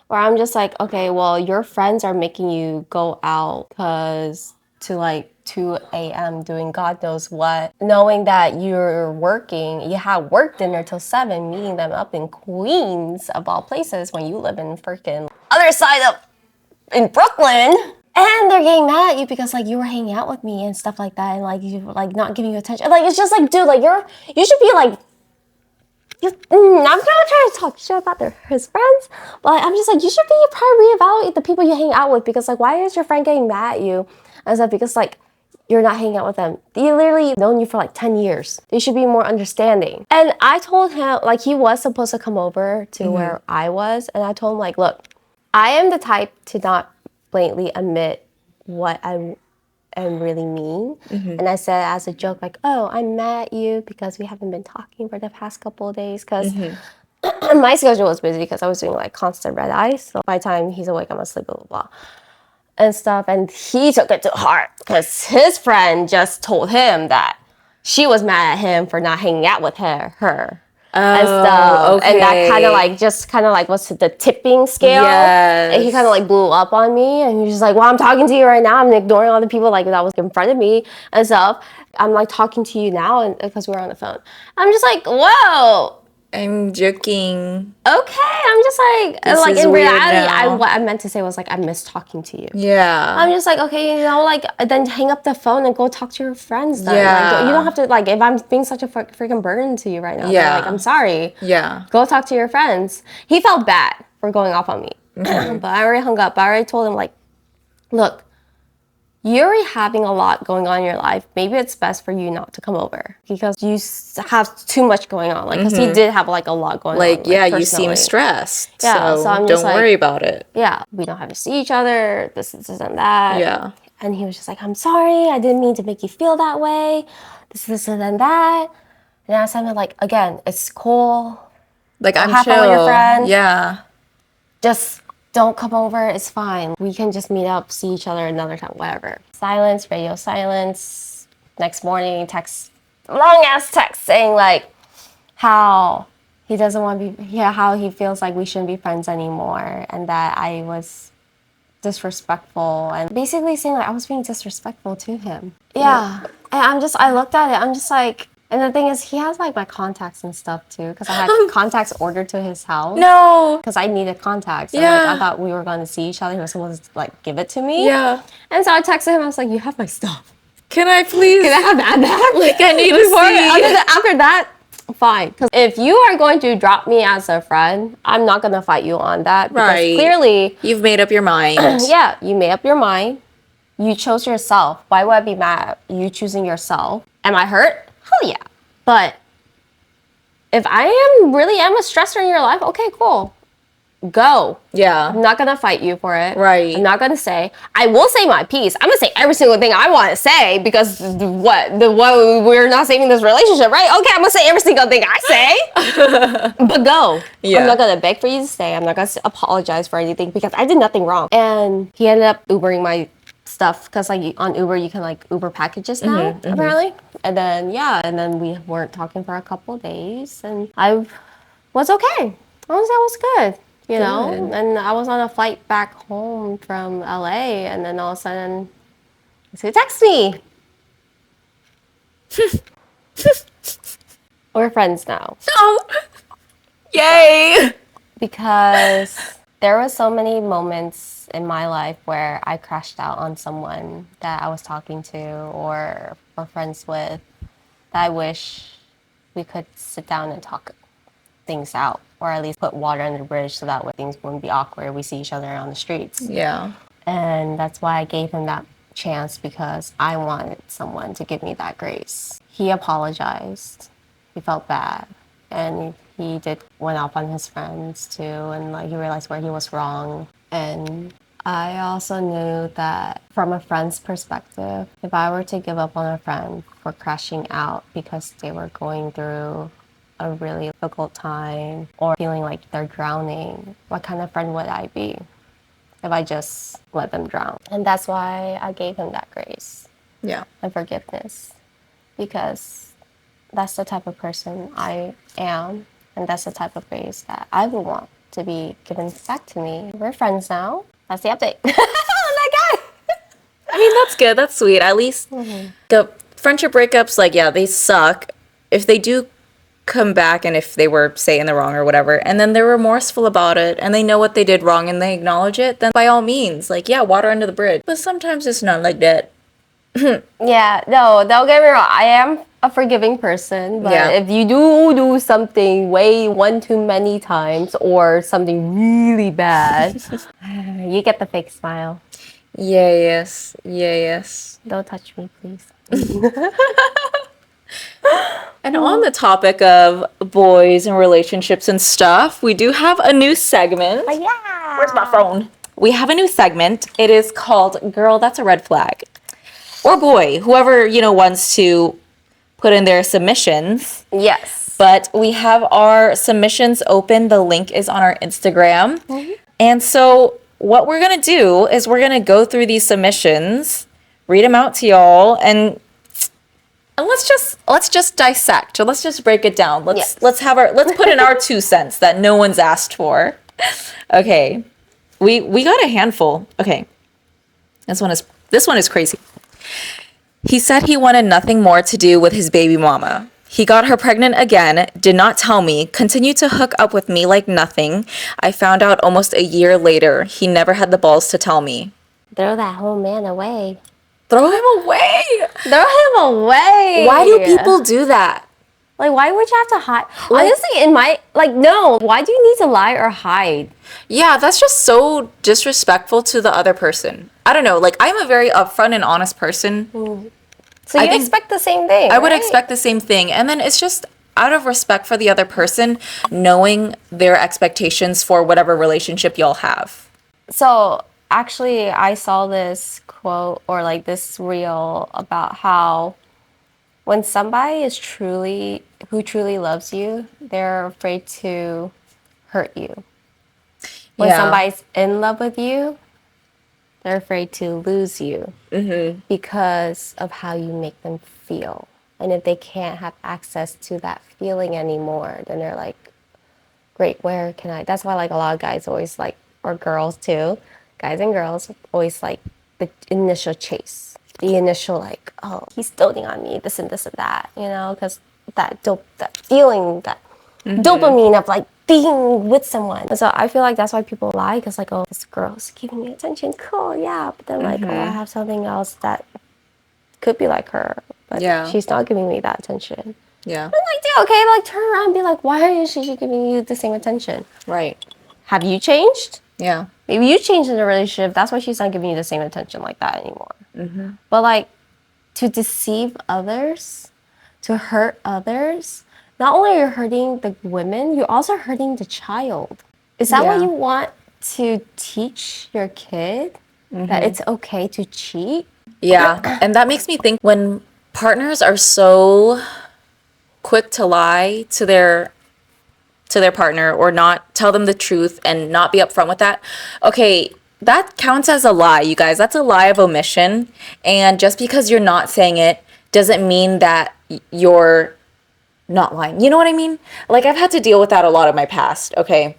Or I'm just like, okay, well, your friends are making you go out because to like 2 a.m. doing God knows what, knowing that you're working, you have work dinner till 7, meeting them up in Queens of all places when you live in freaking other side of in Brooklyn. And they're getting mad at you because like you were hanging out with me and stuff like that, and like you were like not giving you attention. Like it's just like, dude, like you should be like. I'm not trying to talk shit about his friends, but like, I'm just like, you should be probably reevaluate the people you hang out with because like, why is your friend getting mad at you? And stuff because like, you're not hanging out with them. They literally known you for like 10 years. They should be more understanding. And I told him, like he was supposed to come over to where I was. And I told him like, look, I am the type to not blatantly admit what I am really mean. And I said as a joke like, oh, I'm mad at you because we haven't been talking for the past couple of days because my schedule was busy because I was doing like constant red eyes. So by the time he's awake, I'm asleep, blah, blah, blah. And stuff. And he took it to heart because his friend just told him that she was mad at him for not hanging out with her. And stuff. Okay. And that kind of like was the tipping scale. Yes. And he kind of like blew up on me. And he was just like, well, I'm talking to you right now. I'm ignoring all the people like that was in front of me and stuff. I'm like talking to you now and because we're on the phone. I'm just like, whoa. I'm joking. Okay, I'm just like, This like is in weird reality, now. what I meant to say was like, I miss talking to you. Yeah. I'm just like, okay, you know, like, then hang up the phone and go talk to your friends then. Yeah. Like, you don't have to, like, if I'm being such a freaking burden to you right now, then, like, I'm sorry. Yeah. Go talk to your friends. He felt bad for going off on me. But I already hung up. I already told him, like, look, you're already having a lot going on in your life. Maybe it's best for you not to come over because you have too much going on. Like, because he did have like a lot going on. Like, yeah, you personally. seem stressed. Yeah, so I'm just don't like, worry about it. Yeah, we don't have to see each other. This and that. Yeah. And he was just like, I'm sorry. I didn't mean to make you feel that way. This and that. And I said, like, again, it's cool. Like, I'm have chill. fun with your friend. Yeah. Just don't come over. It's fine. We can just meet up, see each other another time, whatever. Silence, radio silence. Next morning, text, long ass text saying like how he doesn't want to be, how he feels like we shouldn't be friends anymore and that I was disrespectful and basically saying like I was being disrespectful to him. Yeah. And I looked at it, I'm just like, and the thing is, he has like my contacts and stuff too, because I had contacts ordered to his house. No. Because I needed contacts. And, Yeah. like, I thought we were going to see each other. He was supposed to like give it to me. Yeah. And so I texted him. I was like, "You have my stuff. Can I please? Can I have that back? Like, I need to see. After that, fine. Because if you are going to drop me as a friend, I'm not going to fight you on that. Because Right. clearly, You've made up your mind. yeah, you made up your mind. You chose yourself. Why would I be mad at you choosing yourself? Am I hurt? Hell yeah. But if I really am a stressor in your life, okay, cool. Go. Yeah. I'm not gonna fight you for it. Right. I'm not gonna say. I will say my piece. I'm gonna say every single thing I want to say because what we're not saving this relationship, right? Okay, I'm gonna say every single thing I say. But go. Yeah. I'm not gonna beg for you to stay. I'm not gonna apologize for anything because I did nothing wrong. And he ended up Ubering my stuff because like on Uber you can like Uber packages now apparently. And then we weren't talking for a couple of days and I was okay. Honestly, I was good. You know, and I was on a flight back home from LA, and then all of a sudden, he texts me. We're friends now. Oh. Yay. Because there were so many moments in my life where I crashed out on someone that I was talking to or friends with that I wish we could sit down and talk things out, or at least put water under the bridge so that way things wouldn't be awkward. We see each other on the streets. Yeah. And that's why I gave him that chance, because I wanted someone to give me that grace. He apologized. He felt bad. And he went off on his friends too, and like he realized where he was wrong. And I also knew that from a friend's perspective, if I were to give up on a friend for crashing out because they were going through a really difficult time or feeling like they're drowning, what kind of friend would I be if I just let them drown? And that's why I gave him that grace and forgiveness, because that's the type of person I am, and that's the type of grace that I would want to be given back to me. We're friends now. That's the update. Oh my God. I mean, that's good. That's sweet. At least the friendship breakups, like, yeah, they suck. If they do come back and if they were, say, in the wrong or whatever, and then they're remorseful about it and they know what they did wrong and they acknowledge it, then by all means, like, yeah, water under the bridge. But sometimes it's not like that. Yeah, no, don't get me wrong. I am a forgiving person, but if you do something way one too many times or something really bad, you get the fake smile. Yes. Don't touch me, please. And on the topic of boys and relationships and stuff, we do have a new segment. Yeah. Where's my phone? We have a new segment. It is called Girl, That's a Red Flag. Or boy, whoever, wants to put in their submissions. Yes. But we have our submissions open. The link is on our Instagram. And so what we're going to do is we're going to go through these submissions, read them out to y'all, and let's just dissect, or let's just break it down. Let's put in our 2 cents that no one's asked for. Okay. We got a handful. Okay. This one is crazy. He said he wanted nothing more to do with his baby mama. He got her pregnant again, did not tell me, continued to hook up with me like nothing. I found out almost a year later. He never had the balls to tell me. Throw that whole man away. Throw him away. Throw him away. Why do people do that? Like, why would you have to hide? Honestly, no. Why do you need to lie or hide? Yeah, that's just so disrespectful to the other person. I don't know. Like, I'm a very upfront and honest person. So you expect the same thing, I would expect the same thing. And then it's just out of respect for the other person, knowing their expectations for whatever relationship y'all have. So actually, I saw this quote or like this reel about how when somebody who truly loves you, they're afraid to hurt you. When somebody's in love with you, they're afraid to lose you because of how you make them feel. And if they can't have access to that feeling anymore, then they're like, great, where can I? That's why like a lot of guys always like, or girls too, guys and girls always like the initial chase. The initial like, oh, he's doting on me, this and that, because that feeling, that dopamine of like being with someone. And so I feel like that's why people lie, because like, oh, this girl's giving me attention, cool, yeah. But then like, oh, I have something else that could be like her, but she's not giving me that attention. Yeah. I'm like, dude, okay, like turn around and be like, why isn't she giving you the same attention? Right. Have you changed? Yeah. Maybe you changed in the relationship. That's why she's not giving you the same attention like that anymore. But like, to deceive others, to hurt others, not only are you hurting the women, you're also hurting the child. Is that what you want to teach your kid? That it's okay to cheat? Yeah. And that makes me think, when partners are so quick to lie to their partner or not tell them the truth and not be upfront with that, okay, that counts as a lie, you guys. That's a lie of omission. And just because you're not saying it doesn't mean that you're not lying. You know what I mean? Like, I've had to deal with that a lot in my past, okay?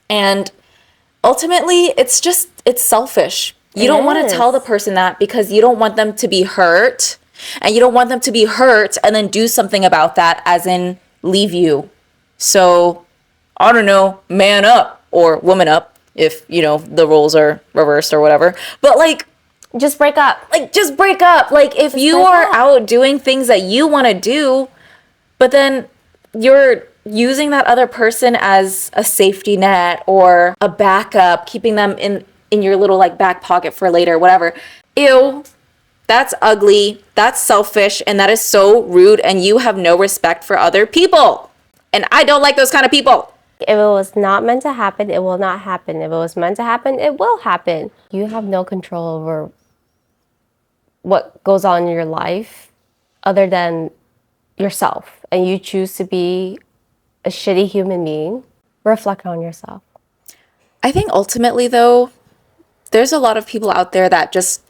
And ultimately, it's selfish. You don't want to tell the person that because you don't want them to be hurt. And you don't want them to be hurt and then do something about that, as in leave you. So, I don't know, man up or woman up. if, the roles are reversed or whatever. But like, Just break up. just break up. Like, if you break are up. out doing things that you want to do, but then you're using that other person as a safety net or a backup, keeping them in your little like back pocket for later, whatever. Ew. That's ugly. That's selfish, and that is so rude, and you have no respect for other people. And I don't like those kind of people. If it was not meant to happen, it will not happen. If it was meant to happen, it will happen. You have no control over what goes on in your life other than yourself. And you choose to be a shitty human being. Reflect on yourself. I think ultimately, though, there's a lot of people out there that just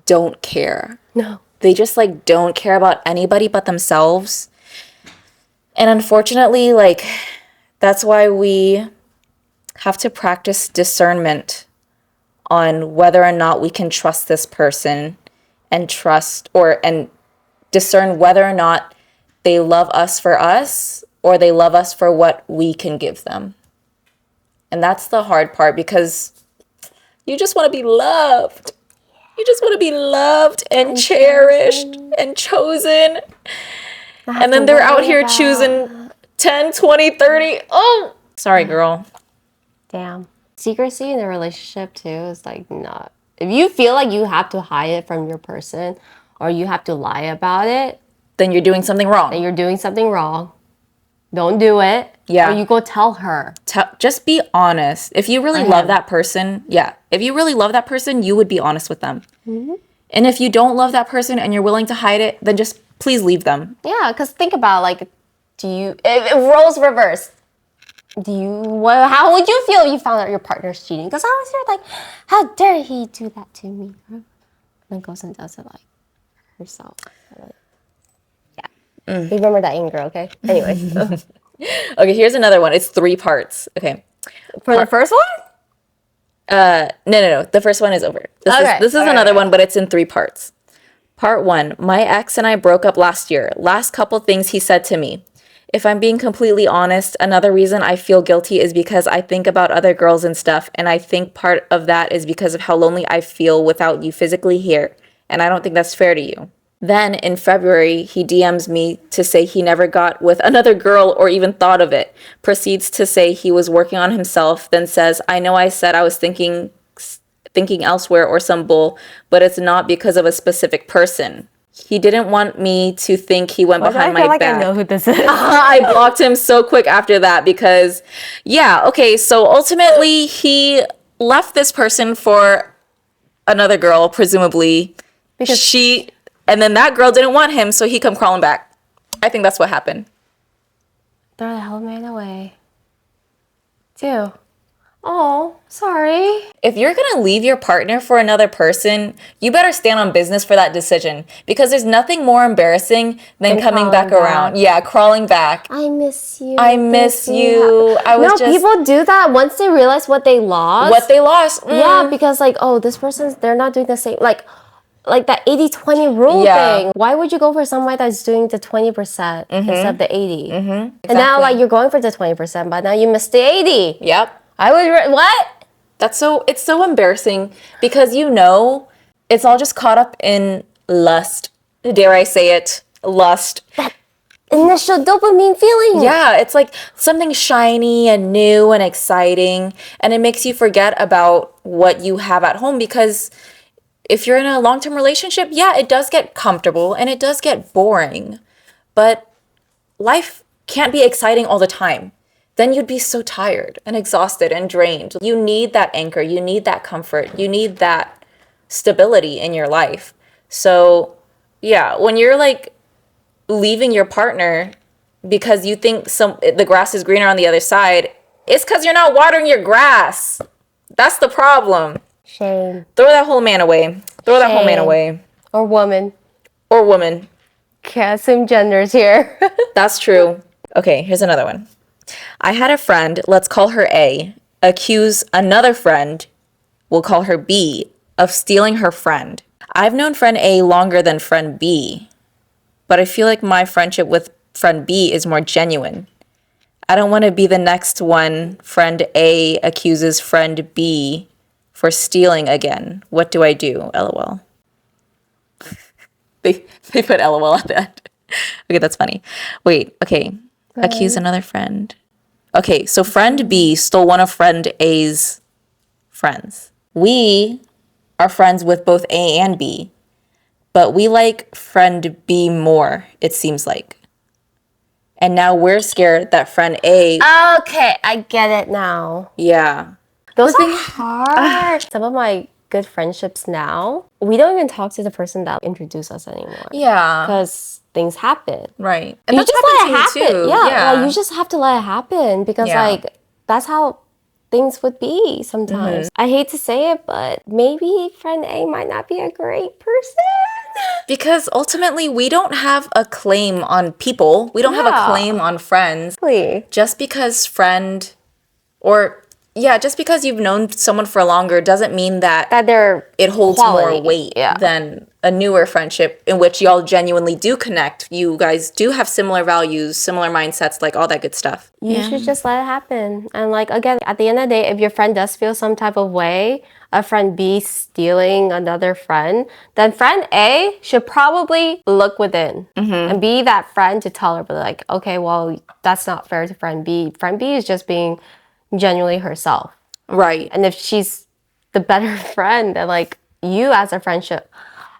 don't care. No. They just like don't care about anybody but themselves. And unfortunately, like, that's why we have to practice discernment on whether or not we can trust this person and discern whether or not they love us for us or they love us for what we can give them. And that's the hard part, because you just want to be loved. You just want to be loved and cherished and chosen. And then they're out here choosing 10, 20, 30. Oh, sorry, girl. Damn. Secrecy in a relationship too is like not. If you feel like you have to hide it from your person or you have to lie about it, Then you're doing something wrong. then you're doing something wrong. Don't do it. Yeah. Or you go tell her. Just be honest. If you really love that person, if you really love that person, you would be honest with them. Mm-hmm. And if you don't love that person and you're willing to hide it, then just please leave them. Yeah, because think about like, if roles reversed, how would you feel if you found out your partner's cheating? Because I was here like, how dare he do that to me? And then goes and does it like herself. Yeah. Remember that anger, okay? Anyway. Okay, here's another one. It's 3 parts. Okay. For the first one? No. The first one is over. This is another one, but it's in 3 parts. Part 1. My ex and I broke up last year. Last couple things he said to me. If I'm being completely honest, another reason I feel guilty is because I think about other girls and stuff, and I think part of that is because of how lonely I feel without you physically here, and I don't think that's fair to you. Then, in February, he DMs me to say he never got with another girl or even thought of it, proceeds to say he was working on himself, then says, I know I said I was thinking elsewhere or some bull, but it's not because of a specific person. He didn't want me to think he went behind my back. I know who this is. I blocked him so quick after that because, so ultimately he left this person for another girl, presumably. And then that girl didn't want him, so he come crawling back. I think that's what happened. Throw the hell man away. Too. Oh, sorry. If you're gonna leave your partner for another person, you better stand on business for that decision, because there's nothing more embarrassing than coming back around. Yeah, crawling back. I miss you. I miss you. People do that once they realize what they lost. Yeah, because like, this they're not doing the same, like that 80-20 rule thing. Why would you go for somebody that's doing the 20% instead of the 80? Exactly. And now like you're going for the 20%, but now you missed the 80. Yep. I would, what? It's so embarrassing, because it's all just caught up in lust. Dare I say it? Lust. That initial dopamine feeling. Yeah, it's like something shiny and new and exciting, and it makes you forget about what you have at home, because if you're in a long-term relationship, it does get comfortable and it does get boring, but life can't be exciting all the time. Then you'd be so tired and exhausted and drained. You need that anchor. You need that comfort. You need that stability in your life. So, when you're like leaving your partner because you think the grass is greener on the other side, it's because you're not watering your grass. That's the problem. Shame. Throw that whole man away. That whole man away. Or woman. Can't assume genders here. That's true. Okay, here's another one. I had a friend, let's call her A, accuse another friend, we'll call her B, of stealing her friend. I've known friend A longer than friend B, but I feel like my friendship with friend B is more genuine. I don't want to be the next one. Friend A accuses friend B for stealing again. What do I do? LOL. They put LOL at the end. Okay, that's funny. Wait, okay. Accuse another friend. Okay, so friend B stole one of friend A's friends. We are friends with both A and B, but we like friend B more, it seems like. And now we're scared that friend A, Okay, I get it now. yeah. Those are hard. Some of my good friendships now, we don't even talk to the person that introduced us anymore. Yeah. Because things happen. Right. And you that's just let it happened to me happen. too. Yeah, like, you just have to let it happen because Yeah. like that's how things would be sometimes. I hate to say it, but maybe friend A might not be a great person. Because ultimately, we don't have a claim on people. We don't have a Yeah. claim on friends. Please. Just because just because you've known someone for longer doesn't mean that That they're it holds quality. more weight Yeah. than a newer friendship in which y'all genuinely do connect. You guys do have similar values, similar mindsets, like all that good stuff. You should just let it happen. And like again, at the end of the day, if your friend does feel some type of way, a friend B stealing another friend, then friend A should probably look within and be that friend to tell her, but like, okay, well, that's not fair to friend B. Friend B is just being genuinely herself. Right. And if she's the better friend, then like you as a friendship,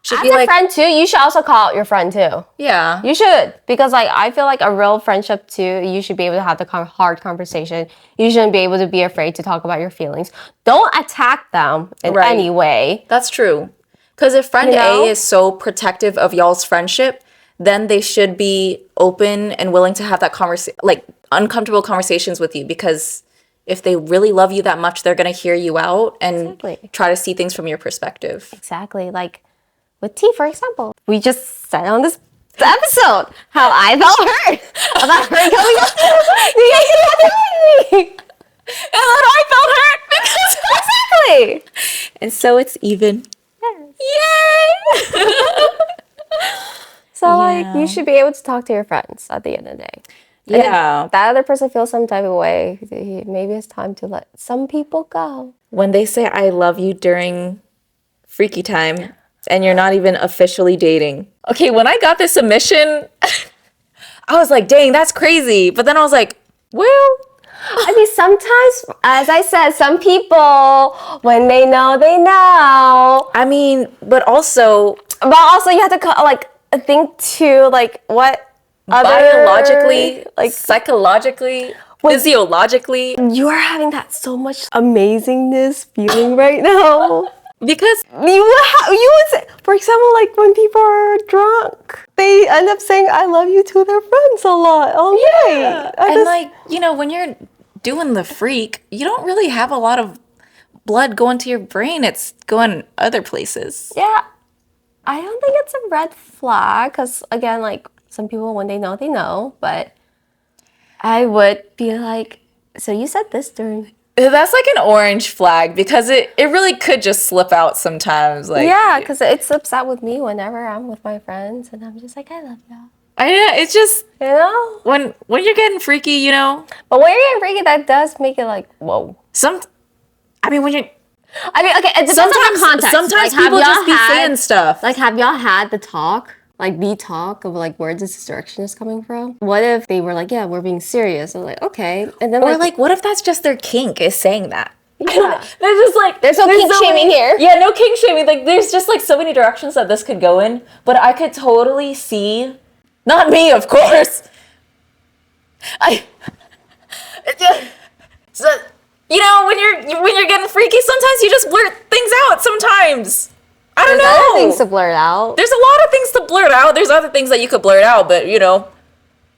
Should as be a like, friend too, you should also call out your friend too. yeah. You should, because like I feel like a real friendship too, you should be able to have the hard conversation. You shouldn't be able to be afraid to talk about your feelings. Don't attack them in Right. any way. That's true. Because if friend You know? A is so protective of y'all's friendship, then they should be open and willing to have that like uncomfortable conversations with you. Because if they really love you that much, they're gonna hear you out and Exactly. try to see things from your perspective. Exactly. Like with T, for example, we just said on this episode how I felt hurt about her coming up to me. And then I felt hurt because Exactly. and so it's even. Yay! So like you should be able to talk to your friends at the end of the day. And Yeah. if that other person feels some type of way, maybe it's time to let some people go. When they say I love you during freaky time and you're not even officially dating. Okay, when I got this submission, I was like, dang, that's crazy. But then I was like, well, I mean, sometimes, as I said, some people, when they know, they know. I mean, but also But also, you have to like think too, like what other biologically, like psychologically, physiologically. you are having that so much amazingness feeling right now. Because You would say, for example, like when people are drunk, they end up saying "I love you" to their friends a lot all night. and like, when you're doing the freak, you don't really have a lot of blood going to your brain. It's going other places. Yeah, I don't think it's a red flag because again, like some people when they know, but I would be like, so you said this during. That's like an orange flag because it really could just slip out sometimes. Like, Yeah, because it slips out with me whenever I'm with my friends and I'm just like, I love y'all. it's just You know? when you're getting freaky, But when you're getting freaky, that does make it like, whoa. when you're I mean, okay, it depends on the context. sometimes Like, have people y'all just be had- saying stuff. Like, have y'all had the talk? Like, the talk of, like, where this direction is coming from? What if they were like, yeah, we're being serious? I'm like, okay. And then, or like, what if that's just their kink is saying that? yeah. There's just like There's no kink shaming here. Yeah, no kink shaming. Like there's just like so many directions that this could go in, but I could totally see, not me, of course. So, when you're getting freaky, sometimes you just blurt things out. Sometimes I don't There's other know. things to blurt out. There's a lot of things to blurt out. There's other things that you could blurt out, but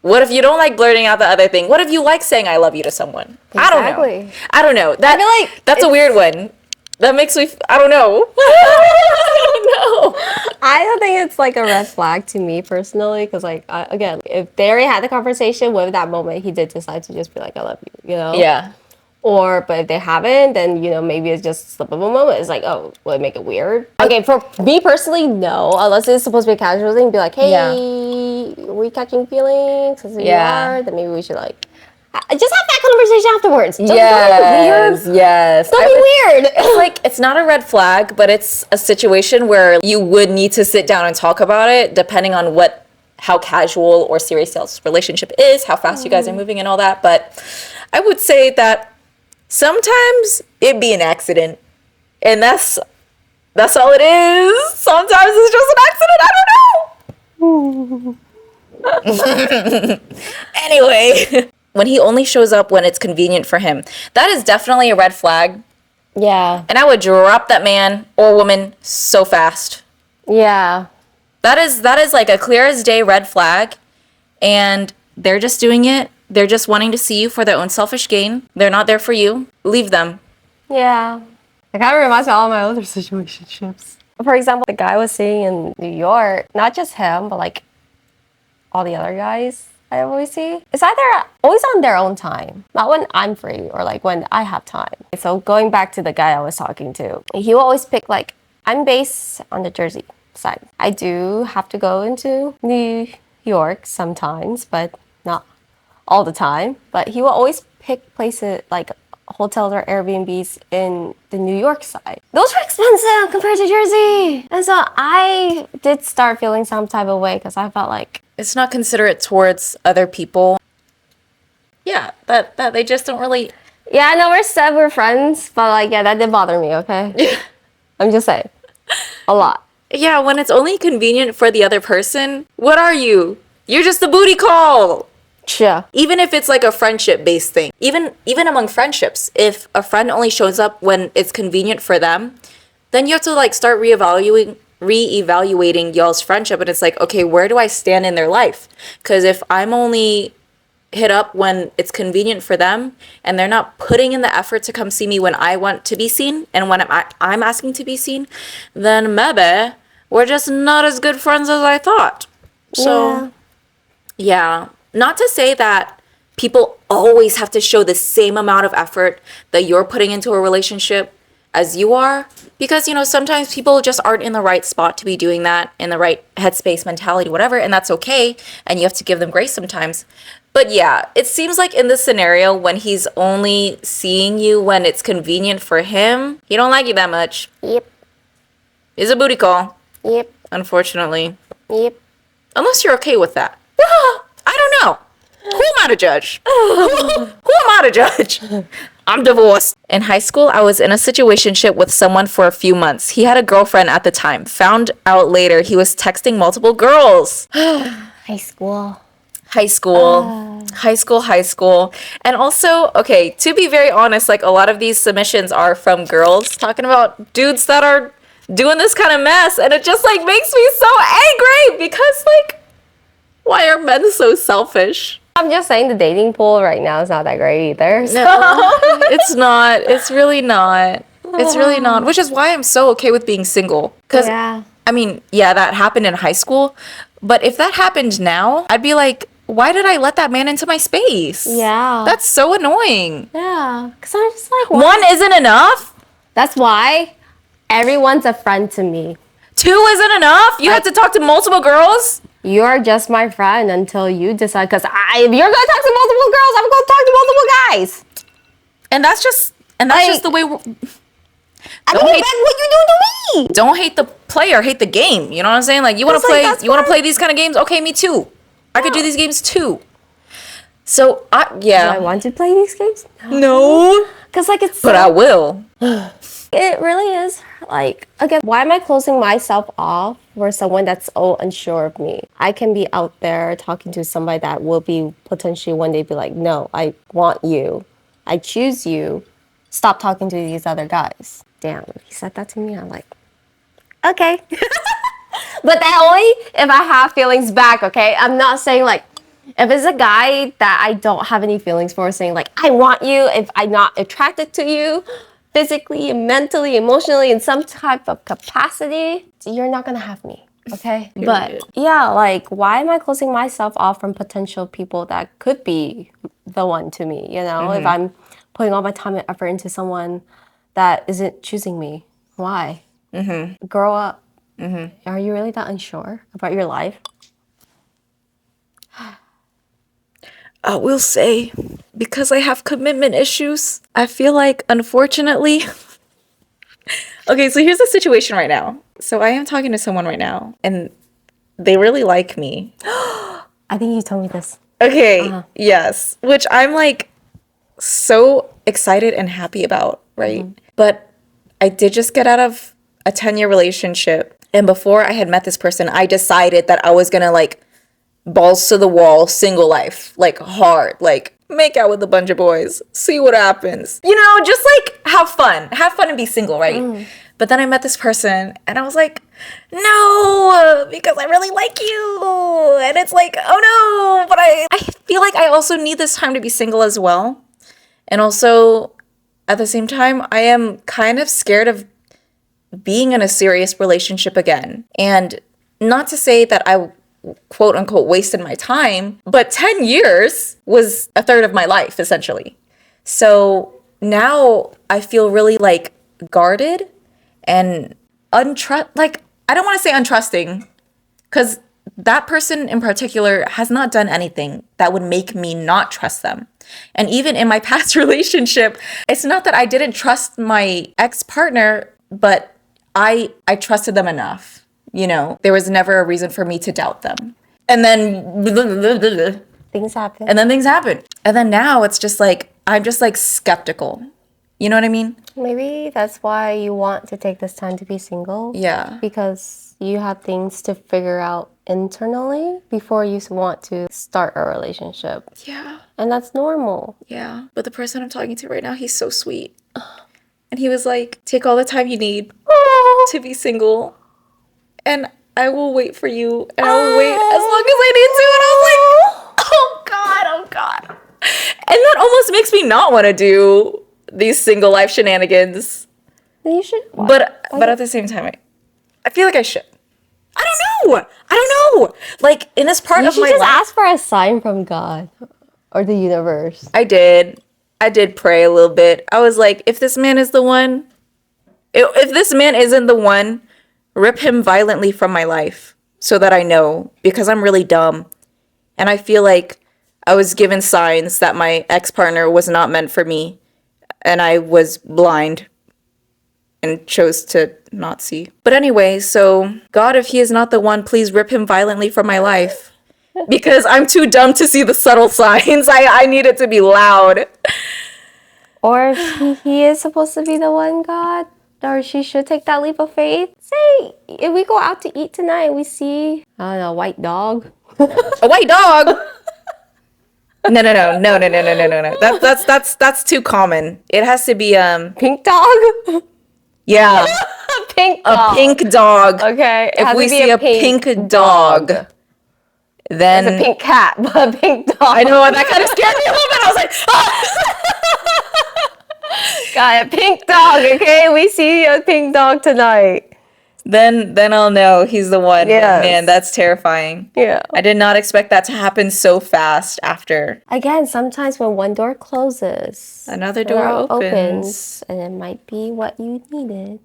what if you don't like blurting out the other thing? What if you like saying I love you to someone? Exactly. I don't know. I feel like That's a weird one. That makes me I don't know. I don't know. I don't think it's like a red flag to me personally, because like again, if they already had the conversation with that moment, he did decide to just be like, "I love you," Yeah. Or, but if they haven't, then maybe it's just a slip of a moment. It's like, oh, will it make it weird? Okay, for me personally, no. Unless it's supposed to be a casual thing, be like, hey, are we catching feelings? Because if you are, then maybe we should like Just have that conversation afterwards. Don't Yes, be weird. yes. Don't be weird. It's like, it's not a red flag, but it's a situation where you would need to sit down and talk about it, depending on how casual or serious y'all's relationship is, how fast you guys are moving and all that. But I would say that sometimes it'd be an accident, and that's all it is. Sometimes it's just an accident. I don't know. Anyway, when he only shows up when it's convenient for him, that is definitely a red flag. Yeah. And I would drop that man or woman so fast. Yeah. That is like a clear as day red flag. And they're just doing it. They're just wanting to see you for their own selfish gain. They're not there for you. Leave them. Yeah. It kind of reminds me of all my other situationships. For example, the guy I was seeing in New York, not just him, but like all the other guys I always see, it's either always on their own time, not when I'm free or like when I have time. So going back to the guy I was talking to, he will always pick like, I'm based on the Jersey side. I do have to go into New York sometimes, but not all the time. But he will always pick places like hotels or Airbnbs in the New York side. Those are expensive compared to Jersey. And so I did start feeling some type of way because I felt like, It's not considerate towards other people. Yeah, that they just don't really... yeah, I know we're friends, but like, yeah, that did bother me, okay? I'm just saying. A lot. Yeah, when it's only convenient for the other person, what are you? You're just a booty call. Yeah. Even if it's like a friendship-based thing. Even among friendships, if a friend only shows up when it's convenient for them, then you have to like start reevaluating y'all's friendship. And it's like, okay, where do I stand in their life? Because if I'm only hit up when it's convenient for them and they're not putting in the effort to come see me when I want to be seen and when I'm asking to be seen, then maybe we're just not as good friends as I thought. So, yeah. Not to say that people always have to show the same amount of effort that you're putting into a relationship as you are, because, you know, sometimes people just aren't in the right spot to be doing that, in the right headspace, mentality, whatever, and that's okay, and you have to give them grace sometimes. But yeah, it seems like in this scenario, when he's only seeing you when it's convenient for him, he don't like you that much. Yep. It's a booty call. Yep. Unfortunately. Yep. Unless you're okay with that. I don't know. Who am I to judge? Who am I to judge? I'm divorced. In high school, I was in a situationship with someone for a few months. He had a girlfriend at the time. Found out later he was texting multiple girls. High school. High school. And also, okay, to be very honest, like a lot of these submissions are from girls talking about dudes that are doing this kind of mess. And it just like makes me so angry because like, why are men so selfish? I'm just saying the dating pool right now is not that great either. So. No, it's not. It's really not. It's really not. Which is why I'm so okay with being single. Because, Yeah. I mean, yeah, that happened in high school. But if that happened now, I'd be like, why did I let that man into my space? Yeah. That's so annoying. Yeah. Because I'm just like, what? One isn't enough. That's why everyone's a friend to me. Two isn't enough. You have to talk to multiple girls. You're just my friend until you decide. Because if you're going to talk to multiple girls, I'm going to talk to multiple guys. And that's just the way we're... I mean, that's what you do to me. Don't hate the player, hate the game. You know what I'm saying? Like, you want to play, that's you want to play these kind of games? Okay, me too. I could do these games too. So, Do I want to play these games? No. Because, like, it's... But I will. It really is, like, again, why am I closing myself off for someone that's so unsure of me? I can be out there talking to somebody that will be potentially one day be like, no, I want you. I choose you. Stop talking to these other guys. Damn, if he said that to me, I'm like, okay. But that only if I have feelings back, okay? I'm not saying, like, if it's a guy that I don't have any feelings for, saying, like, I want you, if I'm not attracted to you, physically, mentally, emotionally, in some type of capacity, you're not gonna have me, okay? But yeah, like, why am I closing myself off from potential people that could be the one to me, you know? If I'm putting all my time and effort into someone that isn't choosing me, why? Grow up. Are you really that unsure about your life? I will say, because I have commitment issues, I feel like, unfortunately, okay, so here's the situation right now. So I am talking to someone right now, and they really like me. I think you told me this. Okay, yes, which I'm like so excited and happy about, right? But I did just get out of a 10-year relationship. And before I had met this person, I decided that I was gonna like balls to the wall, single life, like hard, like make out with a bunch of boys, see what happens. You know, just like have fun and be single, right? But then I met this person and I was like, no, because I really like you. And it's like, oh no, but I feel like I also need this time to be single as well. And also at the same time, I am kind of scared of being in a serious relationship again. And not to say that I quote unquote wasted my time, but 10 years was a third of my life essentially. So now I feel really like guarded and like I don't want to say untrusting because that person in particular has not done anything that would make me not trust them. And even in my past relationship, it's not that I didn't trust my ex-partner, but I trusted them enough. You know, there was never a reason for me to doubt them. And then Things happen. and then things happen. And then now it's just like I'm just like skeptical. You know what I mean? Maybe that's why you want to take this time to be single. Yeah. Because you have things to figure out internally before you want to start a relationship. Yeah. And that's normal. Yeah. But the person I'm talking to right now, he's so sweet. And he was like, take all the time you need to be single. And I will wait for you. And I will wait as long as I need to. And I was like, oh God, oh God. And that almost makes me not want to do these single life shenanigans. Then you should. But at the same time, I feel like I should. I don't know. Like in this part You of should my just life, ask for a sign from God or the universe. I did pray a little bit. I was like, if this man is the one, if this man isn't the one, rip him violently from my life so that I know, because I'm really dumb. And I feel like I was given signs that my ex-partner was not meant for me. And I was blind and chose to not see. But anyway, so God, if he is not the one, please rip him violently from my life. Because I'm too dumb to see the subtle signs. I need it to be loud. Or if he is supposed to be the one, God, or she should take that leap of faith. Say, if we go out to eat tonight and we see, I don't know, a white dog. A white dog? No. That's too common. It has to be Pink dog? yeah, Pink a dog. pink dog. Okay. If we see a pink dog, then It's a pink cat, but a pink dog. I know that kind of scared me a little bit. I was like, ah! Got a pink dog, okay? We see a pink dog tonight. Then I'll know he's the one. Yes. Man, that's terrifying. Yeah. I did not expect that to happen so fast after. Again, sometimes when one door closes, Another door opens. and it might be what you needed.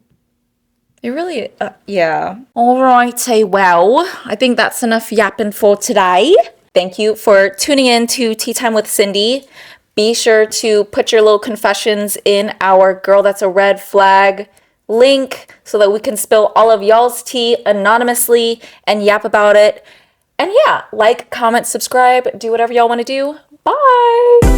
It really, yeah. Alrighty, well, I think that's enough yapping for today. Thank you for tuning in to Tea Time with Cindy. Be sure to put your little confessions in our Girl That's a Red Flag link so that we can spill all of y'all's tea anonymously and yap about it. And yeah, like, comment, subscribe, do whatever y'all want to do. Bye!